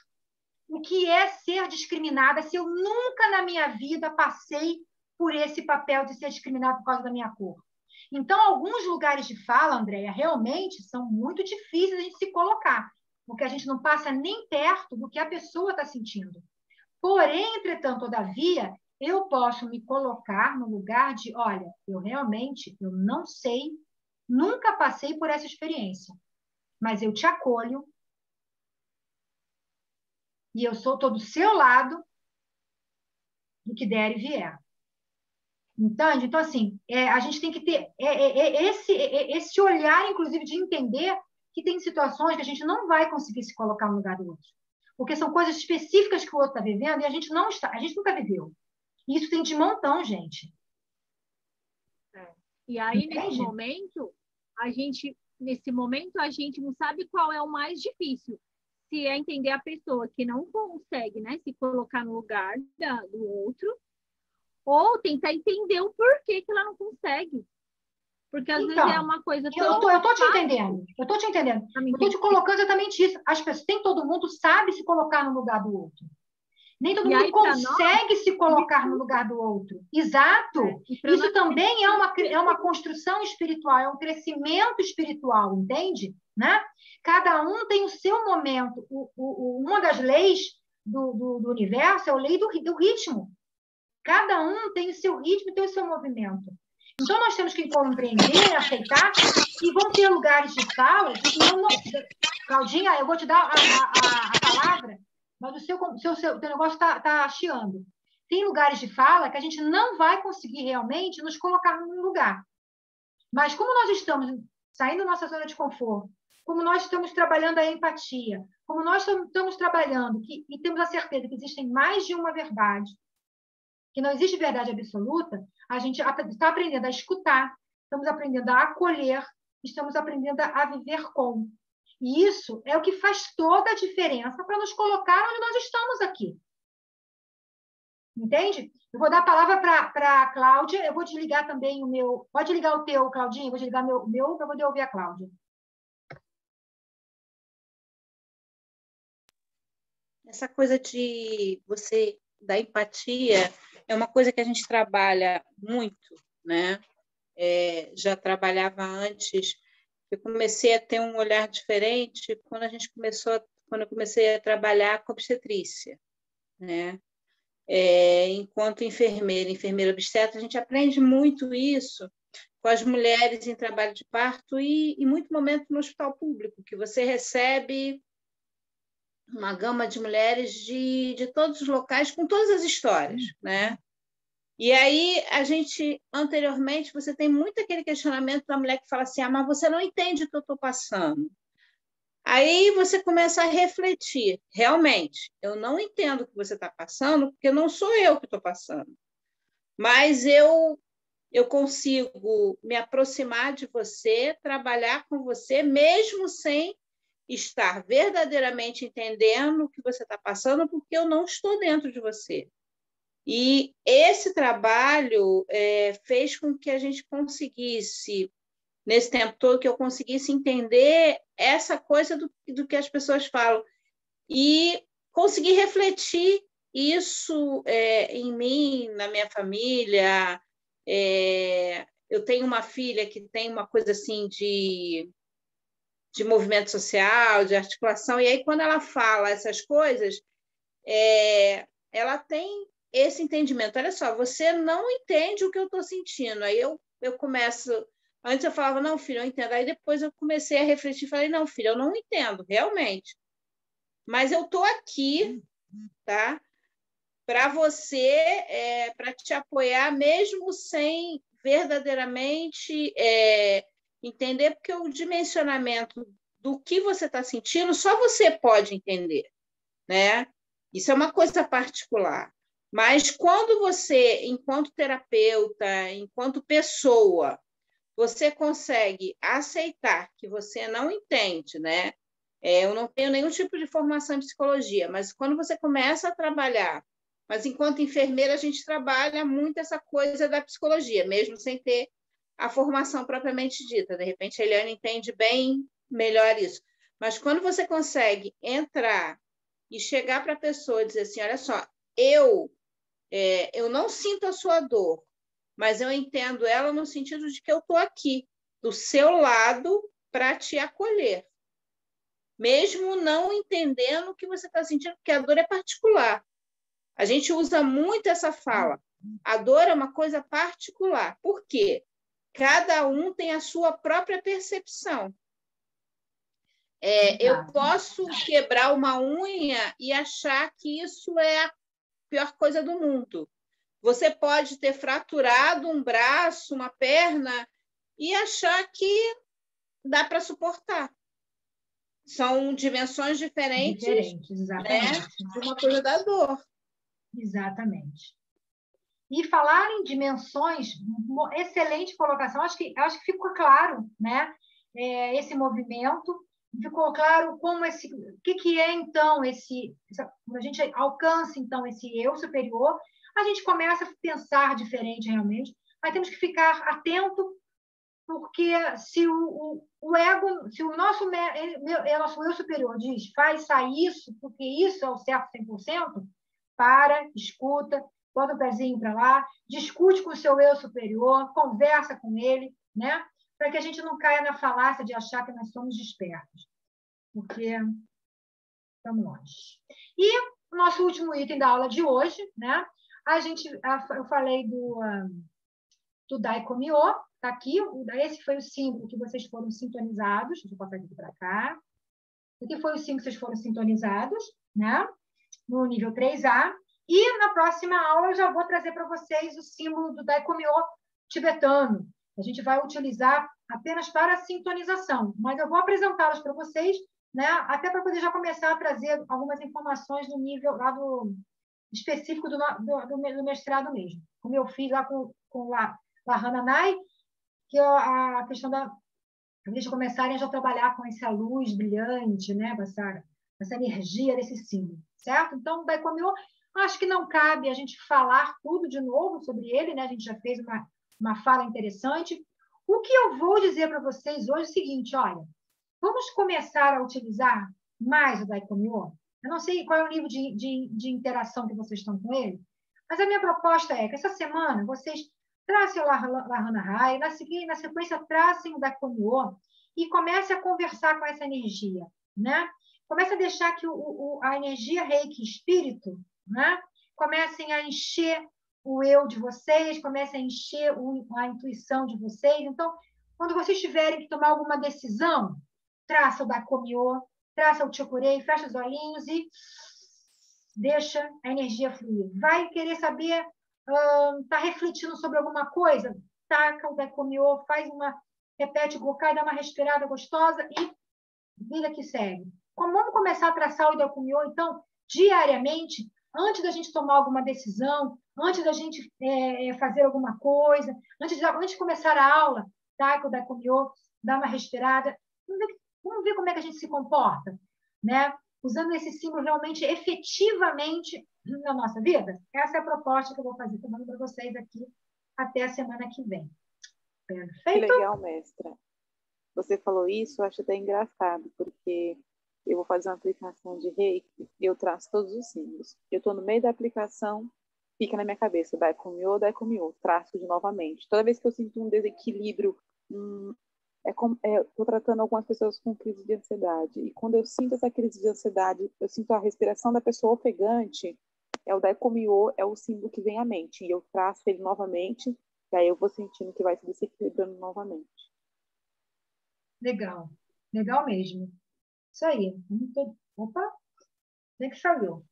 o que é ser discriminada se eu nunca na minha vida passei por esse papel de ser discriminada por causa da minha cor? Então, alguns lugares de fala, Andréia, realmente são muito difíceis de a gente se colocar, porque a gente não passa nem perto do que a pessoa está sentindo. Porém, entretanto, todavia, eu posso me colocar no lugar de, olha, eu não sei, nunca passei por essa experiência, mas eu te acolho e eu estou do seu lado do que der e vier. Entende? Então, assim, a gente tem que ter esse olhar, inclusive, de entender que tem situações que a gente não vai conseguir se colocar no lugar do outro. Porque são coisas específicas que o outro está vivendo e a gente nunca viveu. E isso tem de montão, gente. E aí, nesse momento, a gente não sabe qual é o mais difícil. Se é entender a pessoa que não consegue, né, se colocar no lugar do outro, ou tentar entender o porquê que ela não consegue. Porque às vezes é uma coisa tão... Eu tô te entendendo. Eu estou te colocando exatamente isso. As pessoas, todo mundo sabe se colocar no lugar do outro. Nem todo mundo consegue se colocar no lugar do outro. Exato. Isso também é uma construção espiritual, é um crescimento espiritual, entende? Né? Cada um tem o seu momento. Uma das leis do universo é a lei do ritmo. Cada um tem o seu ritmo e tem o seu movimento. Então, nós temos que compreender, aceitar, e vão ter lugares de fala. Claudinha, eu vou te dar a palavra, mas o teu negócio está chiando. Tem lugares de fala que a gente não vai conseguir realmente nos colocar no lugar. Mas como nós estamos saindo da nossa zona de conforto, como nós estamos trabalhando a empatia, como nós estamos trabalhando e temos a certeza que existem mais de uma verdade, que não existe verdade absoluta, a gente está aprendendo a escutar, estamos aprendendo a acolher, estamos aprendendo a viver com. E isso é o que faz toda a diferença para nos colocar onde nós estamos aqui. Entende? Eu vou dar a palavra para a Cláudia, eu vou desligar também o meu... Pode ligar o teu, Claudinha, eu vou desligar o meu para poder ouvir a Cláudia. Essa coisa da empatia é uma coisa que a gente trabalha muito, né? já trabalhava antes. Eu comecei a ter um olhar diferente quando eu comecei a trabalhar com obstetrícia, né? Enquanto enfermeira obstetra, a gente aprende muito isso com as mulheres em trabalho de parto e muito momento no hospital público, que você recebe uma gama de mulheres de todos os locais, com todas as histórias, né? E aí, anteriormente, você tem muito aquele questionamento da mulher que fala assim, mas você não entende o que eu estou passando. Aí você começa a refletir, realmente, eu não entendo o que você está passando, porque não sou eu que estou passando, mas eu consigo me aproximar de você, trabalhar com você, mesmo sem estar verdadeiramente entendendo o que você está passando, porque eu não estou dentro de você. E esse trabalho fez com que a gente conseguisse, nesse tempo todo, que eu conseguisse entender essa coisa do que as pessoas falam e conseguir refletir isso em mim, na minha família. Eu tenho uma filha que tem uma coisa assim de movimento social, de articulação, e aí quando ela fala essas coisas, ela tem esse entendimento. Olha só, você não entende o que eu estou sentindo. Aí eu começo... Antes eu falava, não, filho, eu entendo. Aí depois eu comecei a refletir e falei, não, filho, eu não entendo, realmente. Mas eu estou aqui, tá? Para você, para te apoiar, mesmo sem verdadeiramente entender, porque o dimensionamento do que você está sentindo, só você pode entender, né? Isso é uma coisa particular. Mas quando você, enquanto terapeuta, enquanto pessoa, você consegue aceitar que você não entende, né? Eu não tenho nenhum tipo de formação em psicologia, mas quando você começa a trabalhar, mas enquanto enfermeira a gente trabalha muito essa coisa da psicologia, mesmo sem ter a formação propriamente dita. De repente a Eliane entende bem melhor isso. Mas quando você consegue entrar e chegar para a pessoa e dizer assim, olha só, eu não sinto a sua dor, mas eu entendo ela no sentido de que eu estou aqui, do seu lado, para te acolher. Mesmo não entendendo o que você está sentindo, porque a dor é particular. A gente usa muito essa fala. A dor é uma coisa particular. Por quê? Cada um tem a sua própria percepção. Eu posso quebrar uma unha e achar que isso é a pior coisa do mundo. Você pode ter fraturado um braço, uma perna, e achar que dá para suportar. São dimensões diferentes, exatamente. Né, de uma coisa da dor. Exatamente. E falar em dimensões, excelente colocação, acho que ficou claro, né? Esse movimento, ficou claro como o que é então quando a gente alcança então esse eu superior, a gente começa a pensar diferente realmente, mas temos que ficar atento, porque se o ego, se o nosso eu superior diz, faça isso, porque isso é o certo 100%, escuta, bota o pezinho para lá, discute com o seu eu superior, conversa com ele, né? Para que a gente não caia na falácia de achar que nós somos despertos, porque estamos longe. E o nosso último item da aula de hoje, né? Eu falei do Daikomiô, tá aqui, esse foi o símbolo que vocês foram sintonizados, deixa eu passar aqui para cá. Aqui foi o símbolo que vocês foram sintonizados, né? No nível 3A. E na próxima aula eu já vou trazer para vocês o símbolo do Daikomiô tibetano. A gente vai utilizar apenas para a sintonização, mas eu vou apresentá-los para vocês, né? Até para poder já começar a trazer algumas informações no nível lá específico do mestrado mesmo. Como eu fiz lá com Lahananai, que a questão eles começarem a já trabalhar com essa luz brilhante, né? Com essa energia desse símbolo, certo? Então, o Daikomiô, acho que não cabe a gente falar tudo de novo sobre ele, né? A gente já fez uma fala interessante. O que eu vou dizer para vocês hoje é o seguinte, olha, vamos começar a utilizar mais o Daikomiô. Eu não sei qual é o nível de interação que vocês estão com ele, mas a minha proposta é que essa semana vocês tracem o Lahana Rai, na sequência tracem o Daikomiô e comece a conversar com essa energia, né? Comece a deixar que a energia Reiki espírito, né? Comecem a encher o eu de vocês, comecem a encher a intuição de vocês. Então, quando vocês tiverem que tomar alguma decisão, traça o Daikomiô, traça o Chokurei, fecha os olhinhos e deixa a energia fluir. Vai querer saber, está refletindo sobre alguma coisa? Taca o Daikomiô, repete o Gokai, dá uma respirada gostosa e vida que segue. Vamos começar a traçar o Daikomiô, então, diariamente, antes da gente tomar alguma decisão, antes da gente fazer alguma coisa, antes de começar a aula, taca o Daikomiô, dá uma respirada. Vamos ver como é que a gente se comporta, né? Usando esse símbolo realmente, efetivamente, na nossa vida. Essa é a proposta que eu vou fazer tomando para vocês aqui até a semana que vem. Perfeito? Que legal, mestra. Você falou isso, eu acho até engraçado, porque eu vou fazer uma aplicação de Reiki e eu traço todos os símbolos. Eu estou no meio da aplicação, fica na minha cabeça, Daikomiô, traço de novamente. Toda vez que eu sinto um desequilíbrio, estou tratando algumas pessoas com crise de ansiedade. E quando eu sinto essa crise de ansiedade, eu sinto a respiração da pessoa ofegante, o Daikomiô é o símbolo que vem à mente. E eu traço ele novamente, e aí eu vou sentindo que vai se desequilibrando novamente. Legal. Legal mesmo. Isso aí. Opa! Onde é que saiu?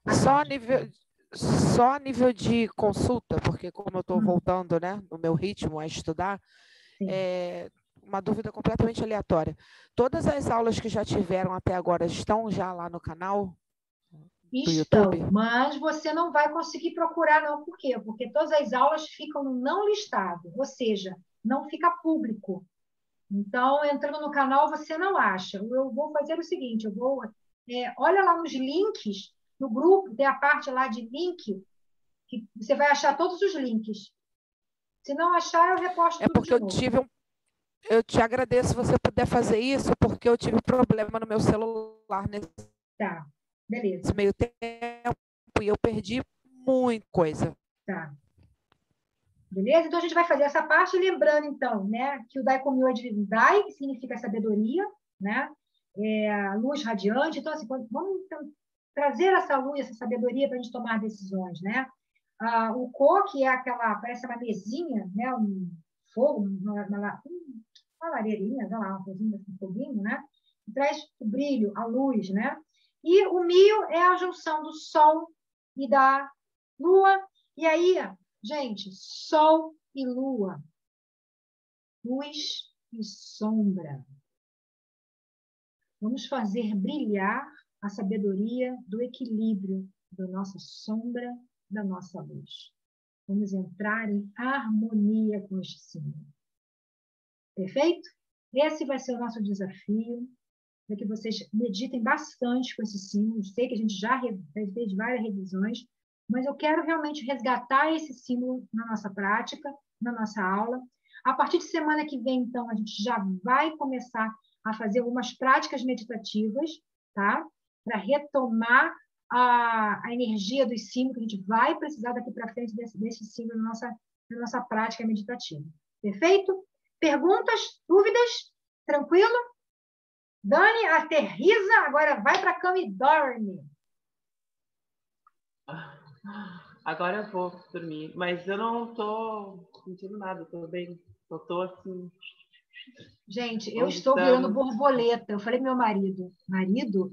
Só a nível de consulta, porque como eu estou voltando, né, no meu ritmo a estudar, uma dúvida completamente aleatória. Todas as aulas que já tiveram até agora estão já lá no canal do YouTube? Mas você não vai conseguir procurar, não. Por quê? Porque todas as aulas ficam no não listado, ou seja, não fica público. Então, entrando no canal, você não acha. Eu vou fazer o seguinte, olha lá nos links, no grupo, tem a parte lá de link, que você vai achar todos os links. Se não achar, eu reposto tudo de novo. Eu te agradeço se você puder fazer isso, porque eu tive problema no meu celular nesse beleza. Meio tempo e eu perdi muita coisa. Tá. Beleza? Então, a gente vai fazer essa parte, lembrando, então, né, que o Daikomiô é de Dai, que significa sabedoria, né? A luz radiante. Então, assim, vamos trazer essa luz, essa sabedoria para a gente tomar decisões, né? O Ko, que é parece uma mesinha, né? Um fogo, uma lareirinha, sei lá, uma coisinha assim, um foguinho, né? Que traz o brilho, a luz, né? E o Mio é a junção do Sol e da Lua. E aí, gente, Sol e Lua, luz e sombra. Vamos fazer brilhar a sabedoria do equilíbrio da nossa sombra, da nossa luz. Vamos entrar em harmonia com este símbolo. Perfeito? Esse vai ser o nosso desafio, para que vocês meditem bastante com esse símbolo. Sei que a gente já fez várias revisões, mas eu quero realmente resgatar esse símbolo na nossa prática, na nossa aula. A partir de semana que vem, então, a gente já vai começar a fazer algumas práticas meditativas, tá? Para retomar a energia dos símbolos, que a gente vai precisar daqui para frente desse símbolo na nossa prática meditativa. Perfeito? Perguntas? Dúvidas? Tranquilo? Dani, aterriza, agora vai para a cama e dorme. Agora eu vou dormir, mas eu não estou sentindo nada, estou bem, eu estou assim... Gente, eu estou virando borboleta. Eu falei pro meu marido,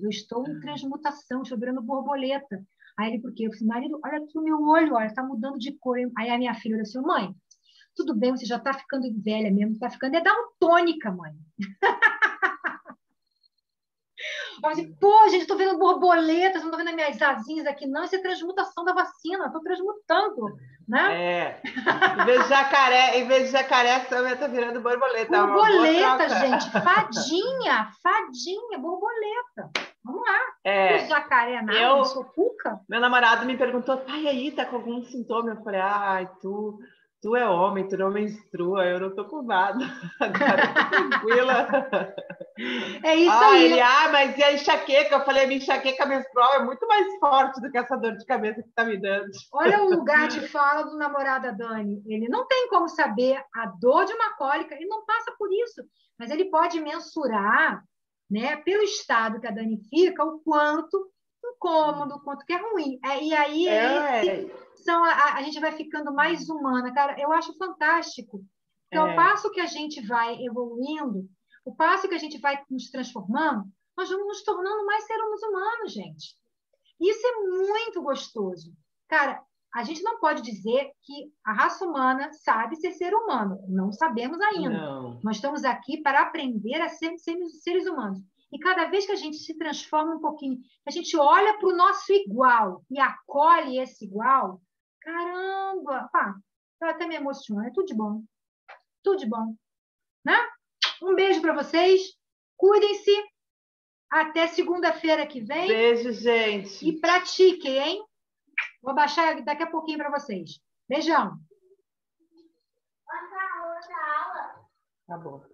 eu estou em transmutação, estou virando borboleta. Aí ele, por quê? Eu falei, marido, olha aqui o meu olho, olha, está mudando de cor. Aí a minha filha olhou assim, mãe, tudo bem, você já está ficando velha mesmo, está ficando, é daltônica, mãe. Eu falei, pô, gente, estou vendo borboletas, não estou vendo as minhas asinhas aqui, não. Isso é transmutação da vacina, estou transmutando, né? Em vez de jacaré, a Sâmia está virando borboleta. Borboleta, gente, fadinha, borboleta. Vamos lá. O jacaré nada, eu sou cuca. Meu namorado me perguntou, pai, aí, tá com algum sintoma? Eu falei, ai, tu é homem, tu não menstrua, eu não tô com nada. Agora eu tô tranquila. É isso aí. Mas e a enxaqueca? Eu falei, a minha enxaqueca menstrual é muito mais forte do que essa dor de cabeça que tá me dando. Olha o lugar de fala do namorado da Dani. Ele não tem como saber a dor de uma cólica, ele não passa por isso. Mas ele pode mensurar, né, pelo estado que a Dani fica, o quanto incômodo, o quanto que é ruim. E aí a gente vai ficando mais humana. Cara, eu acho fantástico. Então, ao passo que a gente vai evoluindo, o passo que a gente vai nos transformando, nós vamos nos tornando mais seres humanos, gente. Isso é muito gostoso. Cara, a gente não pode dizer que a raça humana sabe ser humano. Não sabemos ainda. Não. Nós estamos aqui para aprender a ser seres humanos. E cada vez que a gente se transforma um pouquinho, a gente olha para o nosso igual e acolhe esse igual, caramba! Pá, eu até me emociono. É tudo de bom. Tudo de bom. Né? Um beijo para vocês. Cuidem-se. Até segunda-feira que vem. Beijo, gente. E pratiquem, hein? Vou baixar daqui a pouquinho para vocês. Beijão. Outra aula. Tá bom.